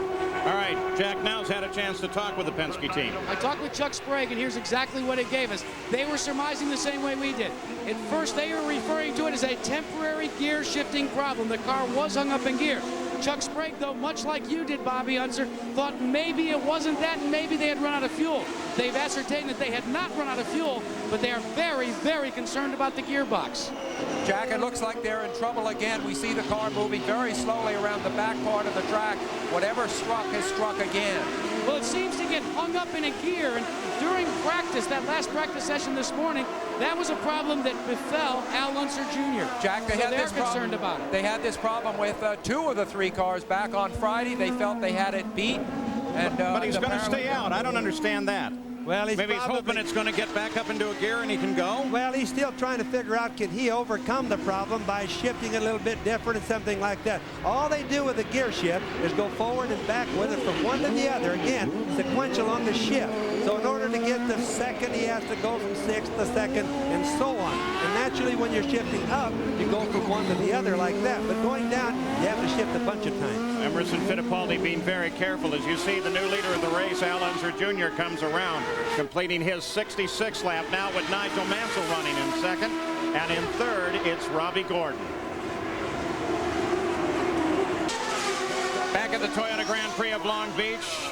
All right, Jack now's had a chance to talk with the Penske team. I talked with Chuck Sprague, and here's exactly what it gave us. They were surmising the same way we did. At first, they were referring to it as a temporary gear shifting problem. The car was hung up in gear. Chuck Sprague, though, much like you did, Bobby Unser, thought maybe it wasn't that and maybe they had run out of fuel. They've ascertained that they had not run out of fuel, but they are very, very concerned about the gearbox. Jack, it looks like they're in trouble again. We see the car moving very slowly around the back part of the track. Whatever struck has struck again. Well, it seems to get hung up in a gear, and during practice, that last practice session this morning, that was a problem that befell Al Unser Jr. Jack, they so had they're this concerned problem. about it. They had this problem with 2 of the 3 cars back on Friday. They felt they had it beat. And, but he's going to stay out. I don't understand that. Well, maybe he's hoping it's going to get back up into a gear and he can go. Well, he's still trying to figure out, can he overcome the problem by shifting it a little bit different and something like that. All they do with the gear shift is go forward and back with it from one to the other. Again, sequential on the shift. So in order to get the second, he has to go from 6th to 2nd and so on. And naturally, when you're shifting up, you go from one to the other like that. But going down, you have to shift a bunch of times. Emerson Fittipaldi being very careful. As you see, the new leader of the race, Al Unser Jr., comes around, completing his 66th lap now with Nigel Mansell running in second. And in third, it's Robbie Gordon. Back at the Toyota Grand Prix of Long Beach,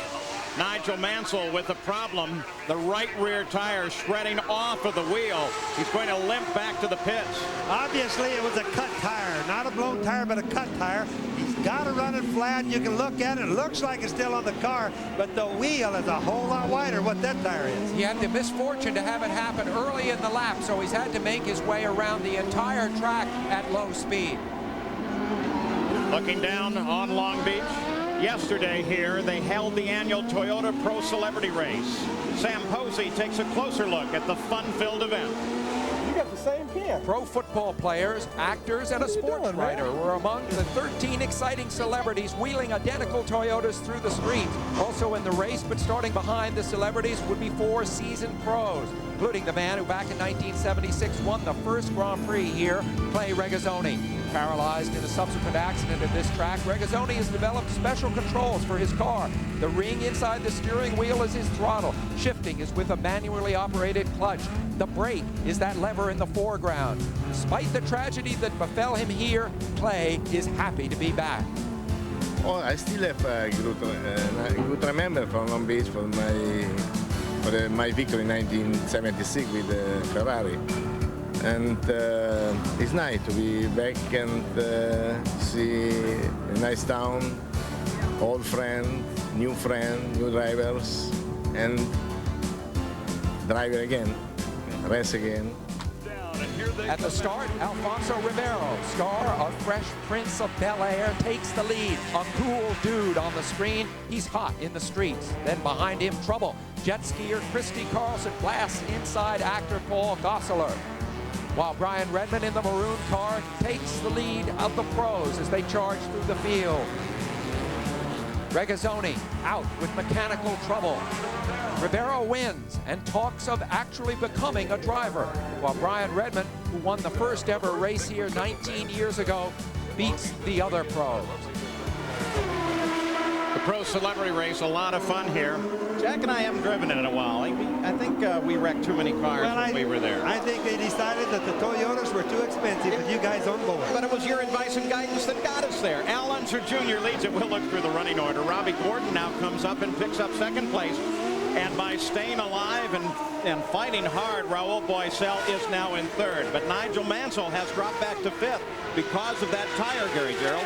Nigel Mansell with a problem. The right rear tire shredding off of the wheel. He's going to limp back to the pits. Obviously, it was a cut tire. Not a blown tire, but a cut tire. He's got to run it flat. You can look at it. It looks like it's still on the car, but the wheel is a whole lot wider what that tire is. He had the misfortune to have it happen early in the lap, so he's had to make his way around the entire track at low speed. Looking down on Long Beach. Yesterday here, they held the annual Toyota Pro Celebrity Race. Sam Posey takes a closer look at the fun-filled event. You got the same pin. Pro football players, actors, and a sports writer were among the 13 exciting celebrities wheeling identical Toyotas through the streets. Also in the race, but starting behind the celebrities, would be 4 seasoned pros, including the man who back in 1976 won the first Grand Prix here, Clay Regazzoni. Paralyzed in a subsequent accident at this track, Regazzoni has developed special controls for his car. The ring inside the steering wheel is his throttle. Shifting is with a manually operated clutch. The brake is that lever in the foreground. Despite the tragedy that befell him here, Clay is happy to be back. Oh, I still have a good remember from Long Beach for my victory in 1976 with Ferrari. And it's nice to be back and see a nice town, old friend, new drivers, and drive again, race again. At the start, Alfonso Ribeiro, star of Fresh Prince of Bel-Air, takes the lead. A cool dude on the screen. He's hot in the streets. Then behind him, trouble. Jet skier Christy Carlson blasts inside actor Paul Gosselaar. While Brian Redman in the maroon car takes the lead of the pros as they charge through the field. Regazzoni out with mechanical trouble. Ribeiro wins and talks of actually becoming a driver, while Brian Redman, who won the first ever race here 19 years ago, beats the other pros. The Pro Celebrity Race, a lot of fun here. Jack and I haven't driven it in a while. I think we wrecked too many cars when we were there. I think they decided that the Toyotas were too expensive with you guys on board. But it was your advice and guidance that got us there. Al Unser Jr. leads it. We'll look through the running order. Robbie Gordon now comes up and picks up second place. And by staying alive and fighting hard, Raul Boisel is now in third. But Nigel Mansell has dropped back to fifth because of that tire, Gary Gerald.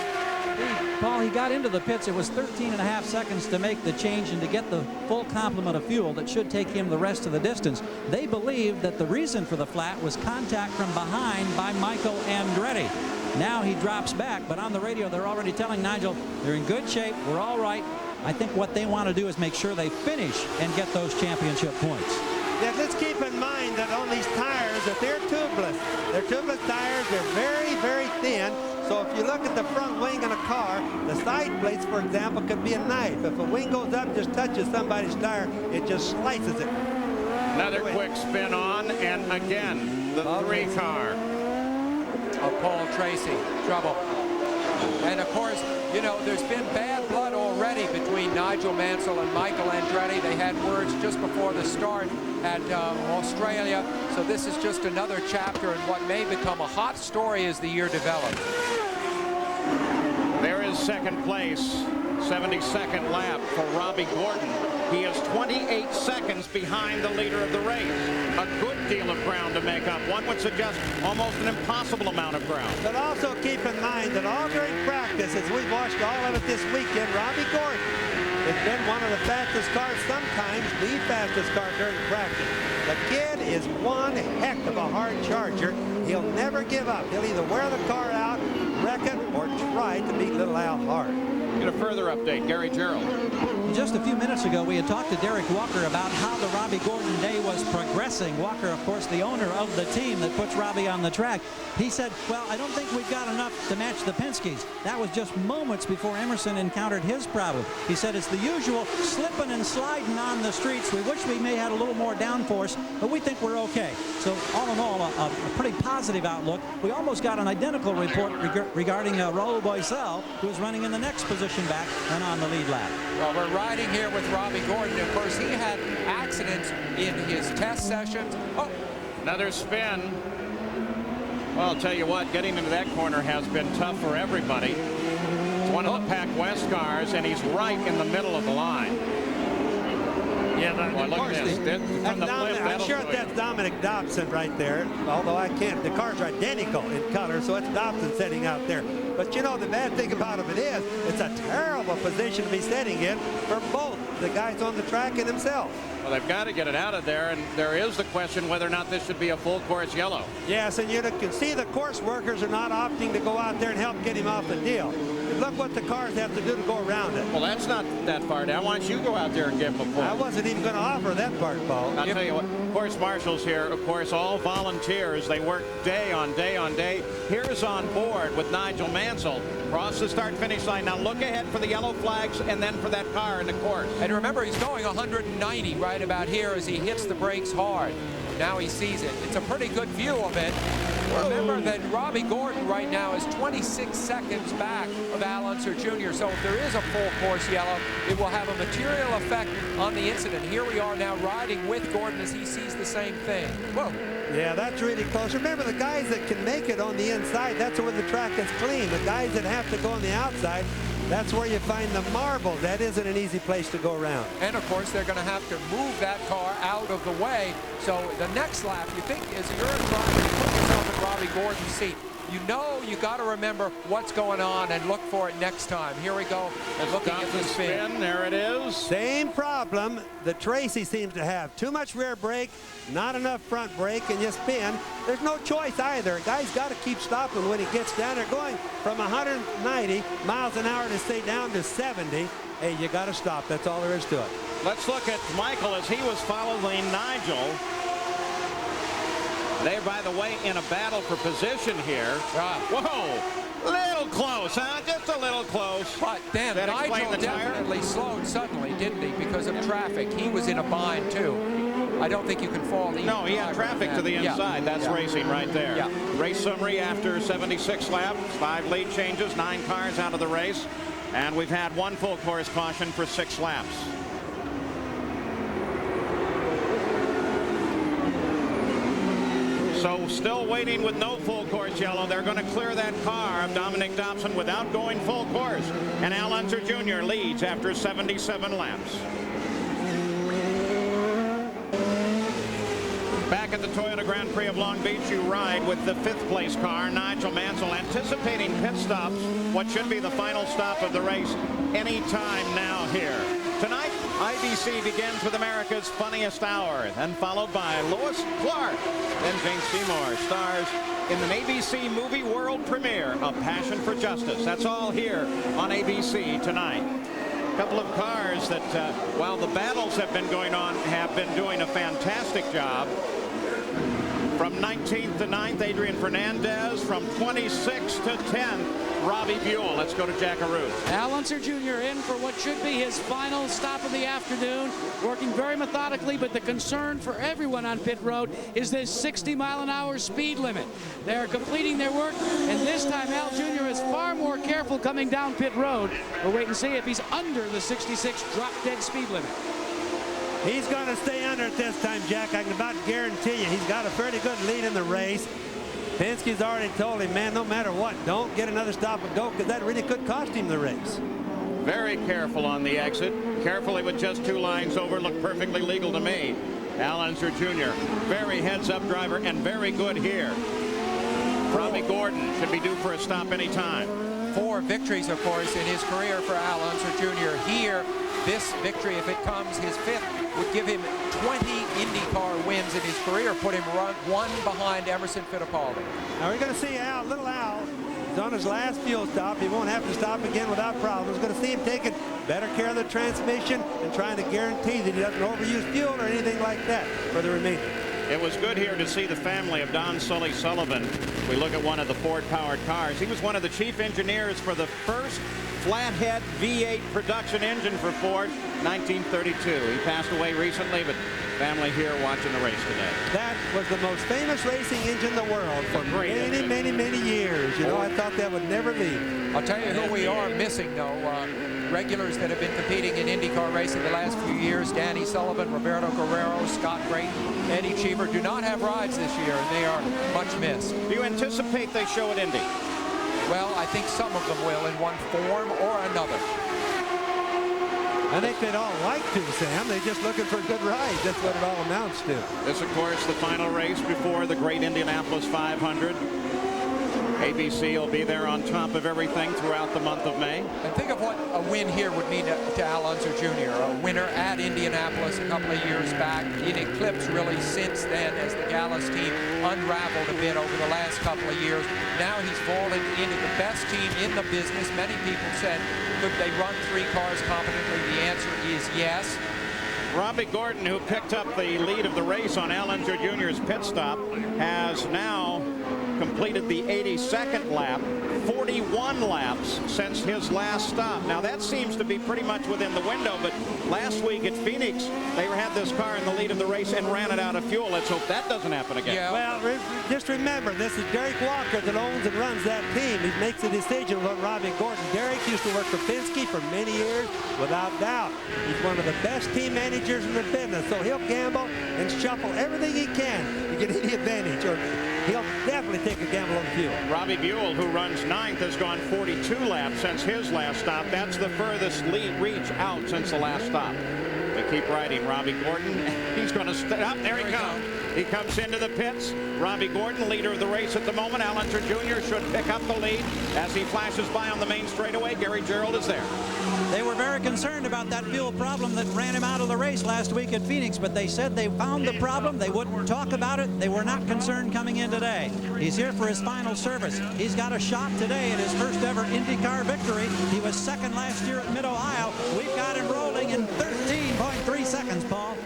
Paul, he got into the pits. It was 13.5 seconds to make the change and to get the full complement of fuel that should take him the rest of the distance. They believed that the reason for the flat was contact from behind by Michael Andretti. Now he drops back, but on the radio they're already telling Nigel they're in good shape, we're all right. I think what they want to do is make sure they finish and get those championship points. Yeah, let's keep in mind that on these tires that they're tubeless. They're tubeless tires. They're very, very thin. So if you look at the front wing in a car, the side plates, for example, could be a knife. If a wing goes up, just touches somebody's tire, it just slices it. Another quick spin on, and again, the 3 car. Paul Tracy, trouble. And of course, you know, there's been bad blood already between Nigel Mansell and Michael Andretti. They had words just before the start at Australia. So this is just another chapter in what may become a hot story as the year develops. There is second place, 72nd lap for Robbie Gordon. He is 28 seconds behind the leader of the race. A good deal of ground to make up. One would suggest almost an impossible amount of ground. But also keep in mind that all during practice, as we've watched all of it this weekend, Robbie Gordon has been one of the fastest cars, sometimes the fastest car during practice. The kid is one heck of a hard charger. He'll never give up. He'll either wear the car out, wreck it, or try to beat little Al hard. Get a further update, Gary Gerald. Just a few minutes ago, we had talked to Derek Walker about how the Robbie Gordon day was progressing. Walker, of course, the owner of the team that puts Robbie on the track. He said, well, I don't think we've got enough to match the Penske's. That was just moments before Emerson encountered his problem. He said it's the usual slipping and sliding on the streets. We wish we may have had a little more downforce, but we think we're okay. So all in all, a pretty positive outlook. We almost got an identical report regarding Raul Boisel, who is running in the next position back and on the lead lap. Well, we're riding here with Robbie Gordon. Of course, he had accidents in his test sessions. Oh, another spin. Well, I'll tell you what, getting into that corner has been tough for everybody. It's one of the Pac West cars, and he's right in the middle of the line. Yeah, well, look at this. From the flip, I'm sure that's Dominic Dobson right there, although I can't. The cars are identical in color, so it's Dobson sitting out there. But you know, the bad thing about it is, it's a terrible position to be sitting in for both the guys on the track and himself. Well, they've got to get it out of there, and there is the question whether or not this should be a full course yellow. Yes, and you can see the course workers are not opting to go out there and help get him off the deal. Look what the cars have to do to go around it. Well, that's not that far down. Why don't you go out there and give him a pull? I wasn't even going to offer that part, Paul. I'll tell you what, course marshals here, of course, all volunteers. They work day on day on day. Here's on board with Nigel Mansell. Cross the start-finish line. Now look ahead for the yellow flags and then for that car in the course. And remember, he's going 190 right about here as he hits the brakes hard. Now he sees it. It's a pretty good view of it. Remember that Robbie Gordon right now is 26 seconds back of Al Unser Jr. So if there is a full course yellow, it will have a material effect on the incident. Here we are now riding with Gordon as he sees the same thing. Whoa. Yeah, that's really close. Remember, the guys that can make it on the inside, that's where the track is clean. The guys that have to go on the outside, that's where you find the marbles. That isn't an easy place to go around. And of course, they're going to have to move that car out of the way. So the next lap, you think, as you're in front, you put yourself in Robbie Gordon's seat. You know you got to remember what's going on and look for it next time. Here we go. Looking at the spin. There it is. Same problem that Tracy seems to have. Too much rear brake, not enough front brake, and you spin. There's no choice either. A guy's got to keep stopping when he gets down there. Going from 190 miles an hour to stay down to 70. Hey, you got to stop. That's all there is to it. Let's look at Michael as he was following Nigel. They, by the way, in a battle for position here. Whoa, little close, huh? Just a little close. But then Nigel definitely slowed suddenly, didn't he? Because of traffic. He was in a bind too. I don't think you can fall. No, he had traffic to the inside. That's racing right there. Yeah. Race summary after 76 laps. 5 lead changes, 9 cars out of the race, and we've had 1 full course caution for 6 laps. So still waiting with no full course yellow. They're going to clear that car of Dominic Dobson without going full course. And Al Unser Jr. leads after 77 laps. Back at the Toyota Grand Prix of Long Beach, you ride with the 5th place car, Nigel Mansell, anticipating pit stops, what should be the final stop of the race any time now here. Tonight, IBC begins with America's Funniest Hour, then followed by Lois Clark. Then Jane Seymour stars in the ABC movie world premiere of Passion for Justice. That's all here on ABC tonight. A couple of cars that, while the battles have been going on, have been doing a fantastic job. From 19th to 9th, Adrian Fernandez. From 26th to 10th, Robbie Buell. Let's go to Jack Arute. Al Unser Jr. in for what should be his final stop of the afternoon, working very methodically, but the concern for everyone on pit road is this 60-mile-an-hour speed limit. They're completing their work, and this time Al Jr. is far more careful coming down pit road. We'll wait and see if he's under the 66 drop-dead speed limit. He's going to stay under it this time, Jack. I can about guarantee you. He's got a pretty good lead in the race. Penske's already told him, man, no matter what, don't get another stop and go, because that really could cost him the race. Very careful on the exit. Carefully with just 2 lines over. Looked perfectly legal to me. Al Unser Jr. Very heads-up driver and very good here. Robbie Gordon should be due for a stop anytime. 4 victories, of course, in his career for Al Unser Jr. Here, this victory, if it comes, his 5th, would give him 20 IndyCar wins in his career, put him one behind Emerson Fittipaldi. Now we're going to see Al, little Al. He's on his last fuel stop. He won't have to stop again without problems. We're going to see him taking better care of the transmission and trying to guarantee that he doesn't overuse fuel or anything like that for the remainder. It was good here to see the family of Don Sully Sullivan. We look at one of the Ford-powered cars. He was one of the chief engineers for the first flathead V8 production engine for Ford, 1932. He passed away recently, but family here watching the race today. That was the most famous racing engine in the world for many years. You know, I thought that would never leave. I'll tell you who we are missing, though. Regulars that have been competing in IndyCar racing the last few years, Danny Sullivan, Roberto Guerrero, Scott Creighton, Eddie Cheever, do not have rides this year, and they are much missed. Do you anticipate they show at Indy? Well, I think some of them will in one form or another. I think they'd all like to, Sam. They're just looking for a good ride. That's what it all amounts to. This, of course, the final race before the great Indianapolis 500. ABC will be there on top of everything throughout the month of May. And think of what a win here would mean to Al Unser Jr. A winner at Indianapolis a couple of years back. In Eclipse really since then as the Gallus team unraveled a bit over the last couple of years. Now he's fallen into the best team in the business. Many people said, could they run 3 cars competently? The answer is yes. Robbie Gordon, who picked up the lead of the race on Al Unser Jr.'s pit stop, has now completed the 82nd lap, 41 laps since his last stop. Now that seems to be pretty much within the window, but last week at Phoenix, they had this car in the lead of the race and ran it out of fuel. Let's hope that doesn't happen again. Yeah. Well, just remember, this is Derek Walker that owns and runs that team. He makes a decision about Robbie Gordon. Derek used to work for Penske for many years, without doubt. He's one of the best team managers in the business, so he'll gamble and shuffle everything he can to get any advantage, or he'll definitely take a gamble on fuel. Robbie Buell, who runs 9th, has gone 42 laps since his last stop. That's the furthest lead reach out since the last stop. They keep riding Robbie Gordon. He's going to stop. There he comes. He comes into the pits. Robbie Gordon, leader of the race at the moment. Al Unser Jr. should pick up the lead as he flashes by on the main straightaway. Gary Gerald is there. They were very concerned about that fuel problem that ran him out of the race last week at Phoenix, but they said they found the problem. They wouldn't talk about it. They were not concerned coming in today. He's here for his final service. He's got a shot today at his first ever IndyCar victory. He was second last year at Mid-Ohio. We've got him rolling in 13.3 seconds, Paul.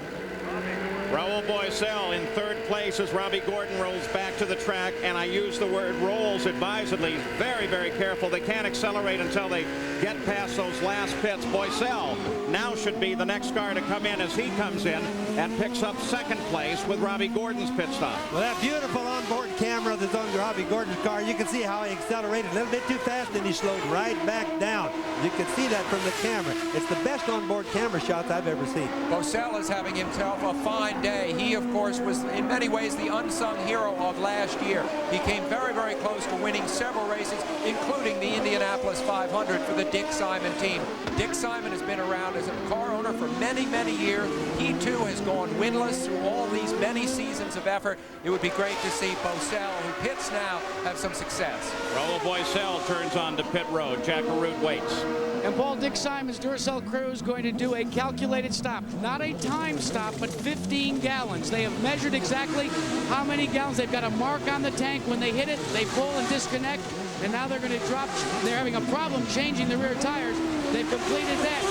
Raul Boesel in 3rd place as Robbie Gordon rolls back to the track, and I use the word rolls advisedly. Very, very careful. They can't accelerate until they get past those last pits. Boesel now should be the next car to come in as he comes in and picks up 2nd place with Robbie Gordon's pit stop. Well, that beautiful onboard camera that's on Robbie Gordon's car, you can see how he accelerated a little bit too fast and he slowed right back down. You can see that from the camera. It's the best onboard camera shots I've ever seen. Boesel is having himself a fine day. He, of course, was in many ways the unsung hero of last year. He came very, very close to winning several races, including the Indianapolis 500 for the Dick Simon team. Dick Simon has been around as a car owner for many, many years. He, too, has gone winless through all these many seasons of effort. It would be great to see Boesel, who pits now, have some success. Raul Boesel turns on to pit road. Jack Arute waits. And Paul, Dick Simon's Duracell crew is going to do a calculated stop. Not a time stop, but 15 gallons. They have measured exactly how many gallons. They've got a mark on the tank. When they hit it, they pull and disconnect. And now they're going to drop. They're having a problem changing the rear tires. They've completed that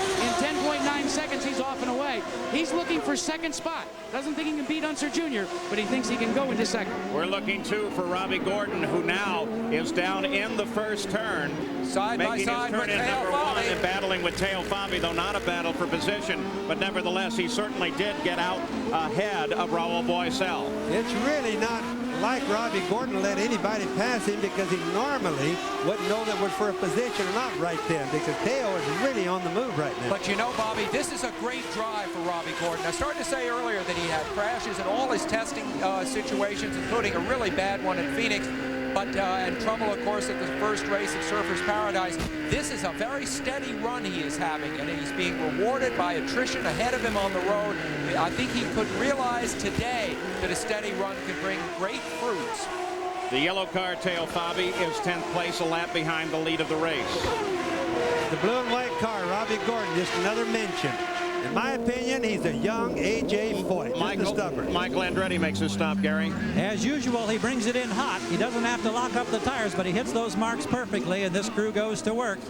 in 10.9 15 seconds, he's off and away. He's looking for second spot. Doesn't think he can beat Unser Jr., but he thinks he can go into second. We're looking, too, for Robbie Gordon, who now is down in the first turn. Side by side with number one and battling with Teo Fabi, though not a battle for position. But nevertheless, he certainly did get out ahead of Raul Boisel. It's really not like Robbie Gordon to let anybody pass him, because he normally wouldn't know that was for a position or not right then, because Teo is really on the move right now. But you know, Bobby, this is a great drive for Robbie Gordon. I started to say earlier that he had crashes in all his testing situations, including a really bad one in Phoenix, but and trouble, of course, at the first race at Surfers Paradise. This is a very steady run he is having, and he's being rewarded by attrition ahead of him on the road. I think he could realize today that a steady run could bring great fruits. The yellow car, Teo Fabi, is 10th place, a lap behind the lead of the race. The blue and white car, Robbie Gordon, just another mention. In my opinion, he's a young A.J. Foyt. Michael Andretti makes his stop, Gary. As usual, he brings it in hot. He doesn't have to lock up the tires, but he hits those marks perfectly, and this crew goes to work.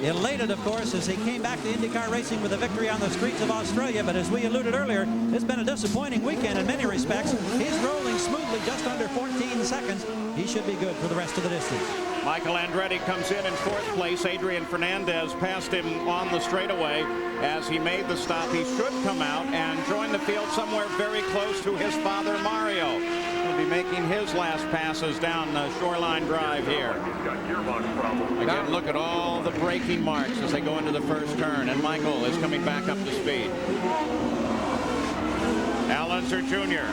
Elated, of course, as he came back to IndyCar racing with a victory on the streets of Australia, but as we alluded earlier, it's been a disappointing weekend in many respects. He's rolling smoothly, just under 14 seconds. He should be good for the rest of the distance. Michael Andretti comes in 4th place. Adrian Fernandez passed him on the straightaway. As he made the stop, he should come out and join the field somewhere very close to his father, Mario. He'll be making his last passes down the Shoreline Drive here. Again, look at all the braking marks as they go into the first turn, and Michael is coming back up to speed. Unser Jr.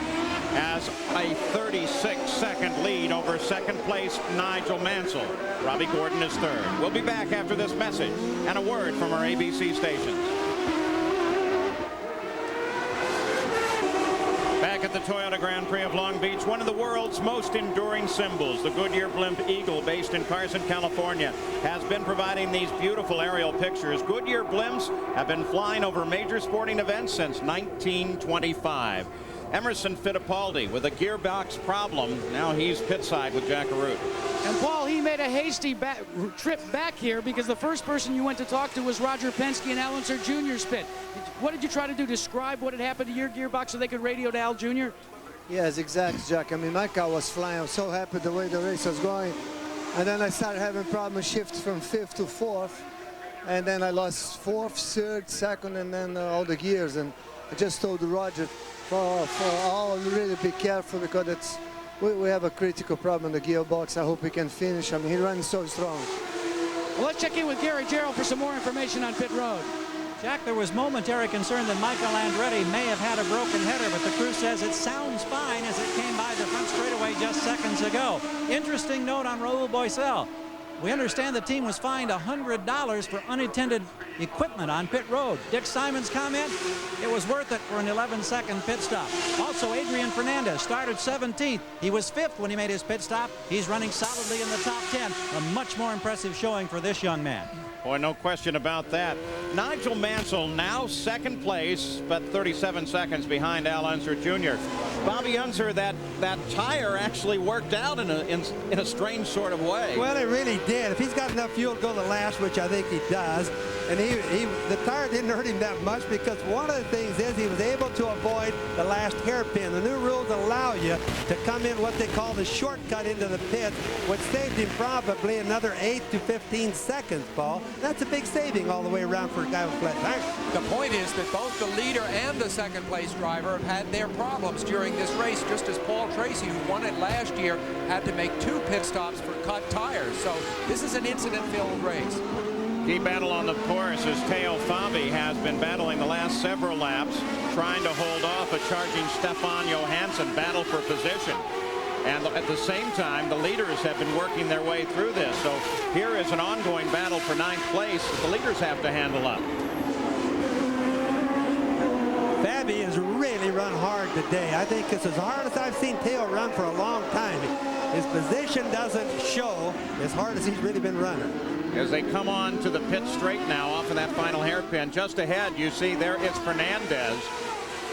has a 36-second lead over second place Nigel Mansell. Robbie Gordon is third. We'll be back after this message and a word from our ABC stations. Back at the Toyota Grand Prix of Long Beach, one of the world's most enduring symbols, the Goodyear Blimp Eagle, based in Carson, California, has been providing these beautiful aerial pictures. Goodyear blimps have been flying over major sporting events since 1925. Emerson Fittipaldi with a gearbox problem. Now he's pit side with Jack Arute. And Paul, he made a hasty trip back here because the first person you went to talk to was Roger Penske and Unser Jr.'s pit. What did you try to do? Describe what had happened to your gearbox so they could radio to Al Jr.? Yes, exactly, Jack. I mean, my car was flying. I was so happy the way the race was going. And then I started having problems shift from 5th to 4th. And then I lost 4th, 3rd, 2nd, and then all the gears. And I just told Roger, for all, really be careful, because we have a critical problem in the gearbox. I hope we can finish. I mean, he runs so strong. Well, let's check in with Gary Gerald for some more information on pit road. Jack, there was momentary concern that Michael Andretti may have had a broken header, but the crew says it sounds fine as it came by the front straightaway just seconds ago. Interesting note on Raul Boisel. We understand the team was fined $100 for unattended equipment on pit road. Dick Simon's comment, it was worth it for an 11-second pit stop. Also, Adrian Fernandez started 17th. He was 5th when he made his pit stop. He's running solidly in the top 10. A much more impressive showing for this young man. Boy, no question about that. Nigel Mansell now 2nd place, but 37 seconds behind Al Unser Jr. Bobby Unser, that tire actually worked out in a strange sort of way. Well, it really did. If he's got enough fuel to go the last, which I think he does, and the tire didn't hurt him that much, because one of the things is he was able to avoid the last hairpin. The new rules allow you to come in what they call the shortcut into the pit, which saved him probably another 8 to 15 seconds, Paul. That's a big saving all the way around for a guy with flat tires. The point is that both the leader and the second place driver have had their problems during this race, just as Paul Tracy, who won it last year, had to make 2 pit stops for cut tires. So this is an incident-filled race. Key battle on the course as Teo Fabi has been battling the last several laps, trying to hold off a charging Stefan Johansson battle for position. And at the same time, the leaders have been working their way through this. So here is an ongoing battle for 9th place that the leaders have to handle up. Fabi has really run hard today. I think it's as hard as I've seen Teo run for a long time. His position doesn't show as hard as he's really been running. As they come on to the pit straight now off of that final hairpin, just ahead you see there is Fernandez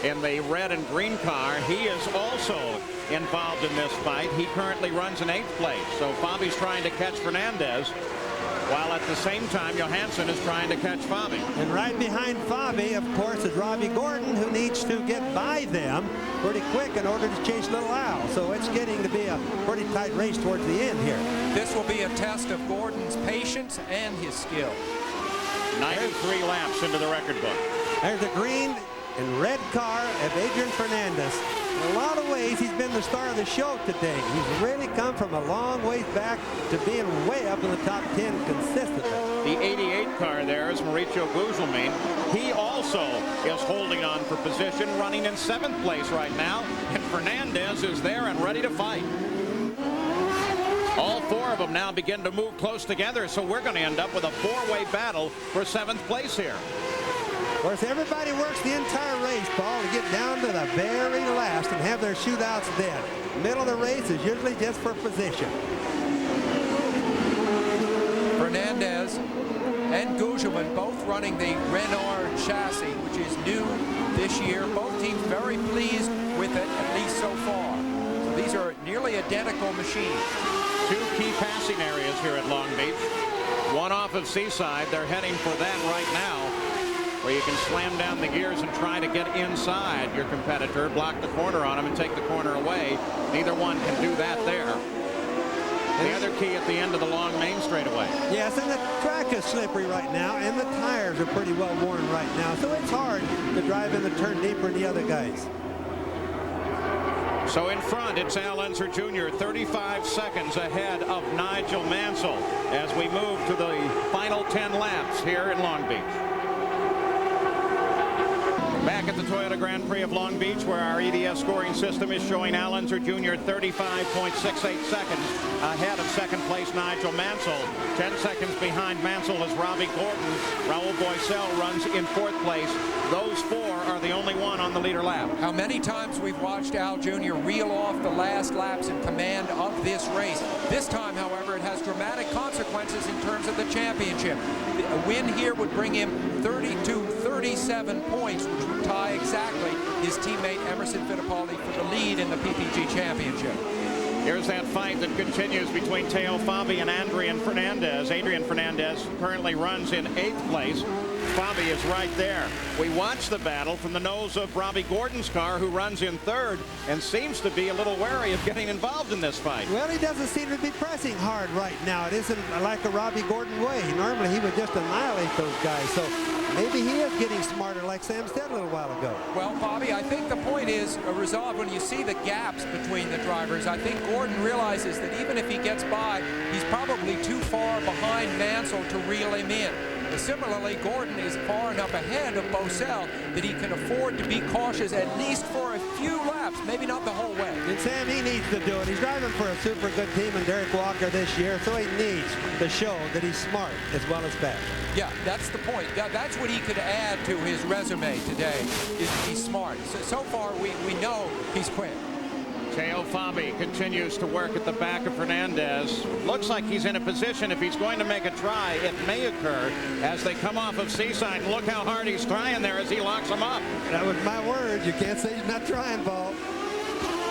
in the red and green car. He is also involved in this fight. He currently runs in 8th place. So Fabi's trying to catch Fernandez. while at the same time Johansson is trying to catch Fabi. And right behind Fabi, of course, is Robbie Gordon, who needs to get by them pretty quick in order to chase Little Al. So it's getting to be a pretty tight race towards the end here. This will be a test of Gordon's patience and his skill. 93 laps into the record book. There's the green and red car of Adrian Fernandez. In a lot of ways, he's been the star of the show today. He's really come from a long ways back to being way up in the top 10 consistently. The 88 car there is Mauricio Gugelmin. He also is holding on for position, running in 7th place right now. And Fernandez is there and ready to fight. All 4 of them now begin to move close together, so we're going to end up with a 4-way battle for 7th place here. Of course, everybody works the entire race, Paul, to get down to the very last and have their shootouts dead. Middle of the race is usually just for position. Fernandez and Gugelmin both running the Renault chassis, which is new this year. Both teams very pleased with it, at least so far. So these are nearly identical machines. 2 key passing areas here at Long Beach. One off of Seaside. They're heading for that right now, where you can slam down the gears and try to get inside your competitor, block the corner on him and take the corner away. Neither one can do that there. The other key at the end of the long main straightaway. Yes, and the track is slippery right now, and the tires are pretty well worn right now, so it's hard to drive in the turn deeper than the other guys. So in front, it's Unser Jr., 35 seconds ahead of Nigel Mansell as we move to the final 10 laps here in Long Beach. Back at the Toyota Grand Prix of Long Beach, where our EDS scoring system is showing Unser Jr. 35.68 seconds ahead of 2nd place Nigel Mansell. 10 seconds behind Mansell is Robbie Gordon. Raul Boisel runs in 4th place. Those 4 are the only one on the leader lap. How many times we've watched Al Jr. reel off the last laps in command of this race. This time, however, it has dramatic consequences in terms of the championship. A win here would bring him 37 points, which would tie exactly his teammate Emerson Fittipaldi for the lead in the PPG Championship. Here's that fight that continues between Teo Fabi and Adrian Fernandez. Adrian Fernandez currently runs in 8th place. Fabi is right there. We watch the battle from the nose of Robbie Gordon's car, who runs in 3rd and seems to be a little wary of getting involved in this fight. Well, he doesn't seem to be pressing hard right now. It isn't like a Robbie Gordon way. Normally, he would just annihilate those guys. So maybe he is getting smarter, like Sam said a little while ago. Well, Bobby, I think the point is resolved when you see the gaps between the drivers. I think Gordon realizes that even if he gets by, he's probably too far behind Mansell to reel him in. Similarly, Gordon is far enough ahead of Boisel that he can afford to be cautious at least for a few laps, maybe not the whole way. And Sam, he needs to do it. He's driving for a super good team in Derek Walker this year, so he needs to show that he's smart as well as fast. Yeah, that's the point. That's what he could add to his resume today, is he's smart. So far, we know he's quick. Teo Fabi continues to work at the back of Fernandez. Looks like he's in a position, if he's going to make a try, it may occur as they come off of Seaside. And look how hard he's trying there as he locks him up. That was my word. You can't say he's not trying, Paul.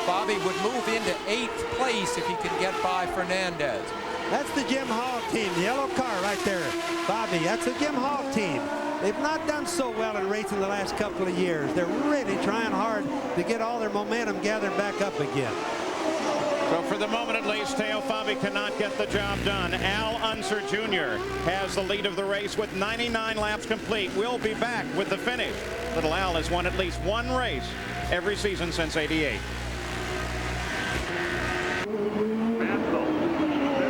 Fabi would move into 8th place if he can get by Fernandez. That's the Jim Hall team, the yellow car right there. Fabi, that's the Jim Hall team. They've not done so well in racing the last couple of years. They're really trying hard to get all their momentum gathered back up again. So for the moment at least, Teo Fabi cannot get the job done. Al Unser Jr. has the lead of the race with 99 laps complete. We'll be back with the finish. Little Al has won at least one race every season since '88.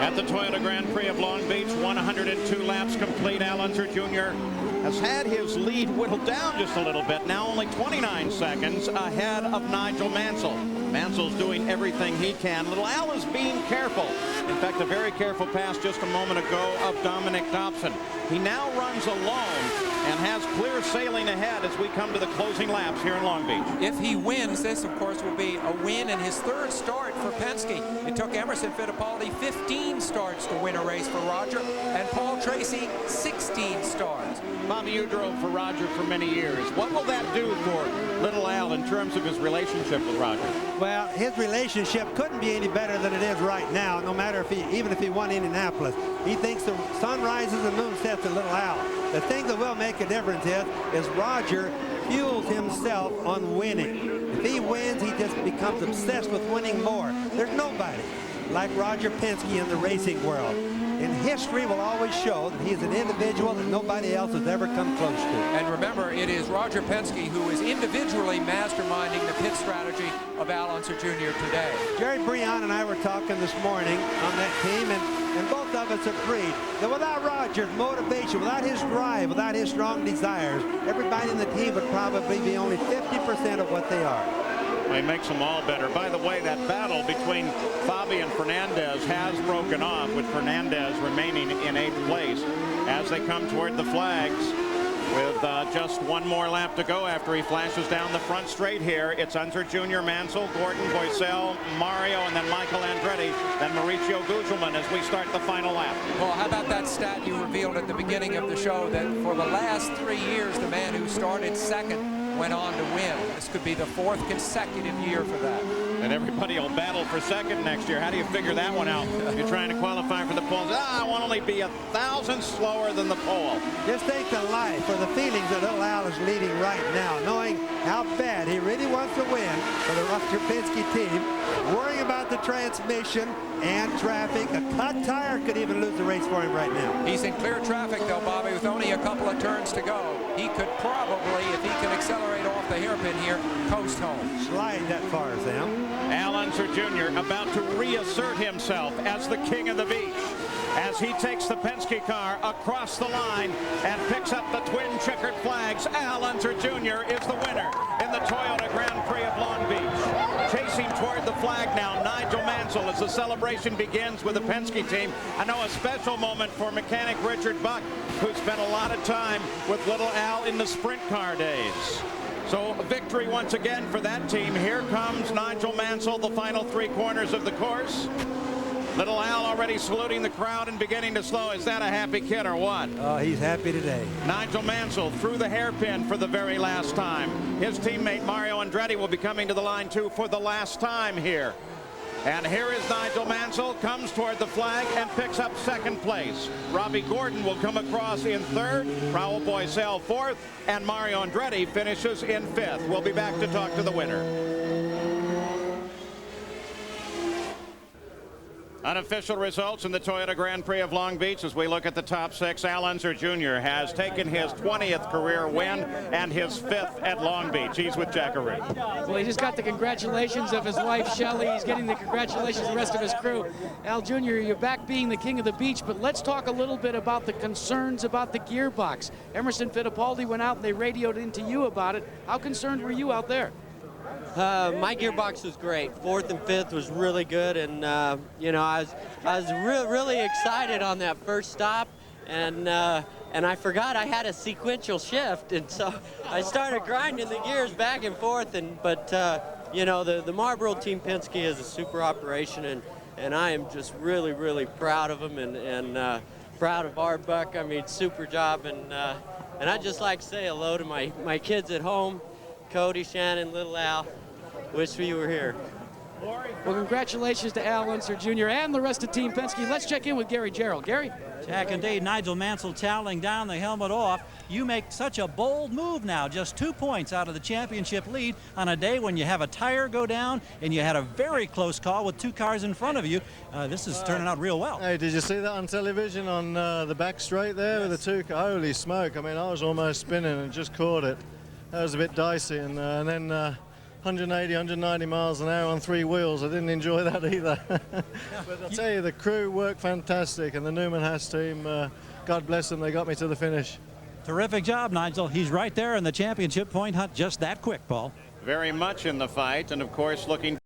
At the Toyota Grand Prix of Long Beach, 102 laps complete. Al Unser Jr. has had his lead whittled down just a little bit. Now only 29 seconds ahead of Nigel Mansell. Mansell's doing everything he can. Little Al is being careful. In fact, a very careful pass just a moment ago of Dominic Dobson. He now runs alone and has clear sailing ahead as we come to the closing laps here in Long Beach. If he wins, this, of course, will be a win in his 3rd start for Penske. It took Emerson Fittipaldi 15 starts to win a race for Roger, and Paul Tracy 16 starts. Bobby, you drove for Roger for many years. What will that do for Little Al in terms of his relationship with Roger? Well, his relationship couldn't be any better than it is right now, no matter if even if he won Indianapolis. He thinks the sun rises and moon sets a Little Al. The thing that will make a difference is Roger fuels himself on winning. If he wins, he just becomes obsessed with winning more. There's nobody like Roger Penske in the racing world. And history will always show that he is an individual that nobody else has ever come close to. And remember, it is Roger Penske who is individually masterminding the pit strategy of Al Unser Jr. today. Jerry Breon and I were talking this morning on that team, and both of us agreed that without Roger's motivation, without his drive, without his strong desires, everybody in the team would probably be only 50% of what they are. He makes them all better. By the way, that battle between Fabi and Fernandez has broken off, with Fernandez remaining in 8th place as they come toward the flags with just one more lap to go after he flashes down the front straight here. It's Unser Jr., Mansell, Gordon, Boisel, Mario, and then Michael Andretti, then Mauricio Gugelmin as we start the final lap. Well, how about that stat you revealed at the beginning of the show, that for the last 3 years, the man who started second went on to win. This could be the 4th consecutive year for that. And everybody will battle for second next year. How do you figure that one out? You're trying to qualify for the pole. I want to only be 1,000 slower than the pole. Just think the life or the feelings that Little Al is leading right now, knowing how bad he really wants to win for the Roger Penske team, worrying about the transmission and traffic. A cut tire could even lose the race for him right now. He's in clear traffic, though, Bobby, with only a couple of turns to go. He could probably, if he can accelerate off the hairpin here, coast home. Slide that far, Sam. Al Unser Jr. about to reassert himself as the king of the beach as he takes the Penske car across the line and picks up the twin checkered flags. Al Unser Jr. is the winner in the Toyota Grand Prix of Long Beach. Chasing toward the flag now, Nigel Mansell, as the celebration begins with the Penske team. I know a special moment for mechanic Richard Buck, who spent a lot of time with Little Al in the sprint car days. So a victory once again for that team. Here comes Nigel Mansell, the final 3 corners of the course. Little Al already saluting the crowd and beginning to slow. Is that a happy kid or what? Oh, he's happy today. Nigel Mansell through the hairpin for the very last time. His teammate Mario Andretti will be coming to the line too for the last time here. And here is Nigel Mansell, comes toward the flag and picks up 2nd place. Robbie Gordon will come across in 3rd, Raul Boisel 4th, and Mario Andretti finishes in 5th. We'll be back to talk to the winner. Unofficial results in the Toyota Grand Prix of Long Beach as we look at the top 6. Al Unser Jr. has taken his 20th career win and his 5th at Long Beach. He's with Jackaroo. Well, he just got the congratulations of his wife, Shelley. He's getting the congratulations of the rest of his crew. Al Jr., you're back being the king of the beach, but let's talk a little bit about the concerns about the gearbox. Emerson Fittipaldi went out and they radioed into you about it. How concerned were you out there? My gearbox was great. 4th and 5th was really good, and you know, I was really excited on that first stop, and I forgot I had a sequential shift, and so I started grinding the gears back and forth. But you know, the Marlboro Team Penske is a super operation, and I am just really proud of them, and proud of our Buck. I mean, super job, and I'd just like to say hello to my kids at home, Cody, Shannon, Little Al. Wish you were here. Well, congratulations to Al Unser Jr. and the rest of Team Penske. Let's check in with Gary Gerald. Gary? Jack, indeed, Nigel Mansell toweling down, the helmet off. You make such a bold move now, just 2 points out of the championship lead on a day when you have a tire go down and you had a very close call with 2 cars in front of you. This is turning out real well. Hey, did you see that on television on the back straight there with the 2 cars? Holy smoke, I mean, I was almost spinning and just caught it. That was a bit dicey, and then 180, 190 miles an hour on 3 wheels. I didn't enjoy that either. But I'll tell you, the crew worked fantastic, and the Newman Haas team, God bless them, they got me to the finish. Terrific job, Nigel. He's right there in the championship point hunt, just that quick, Paul. Very much in the fight, and of course looking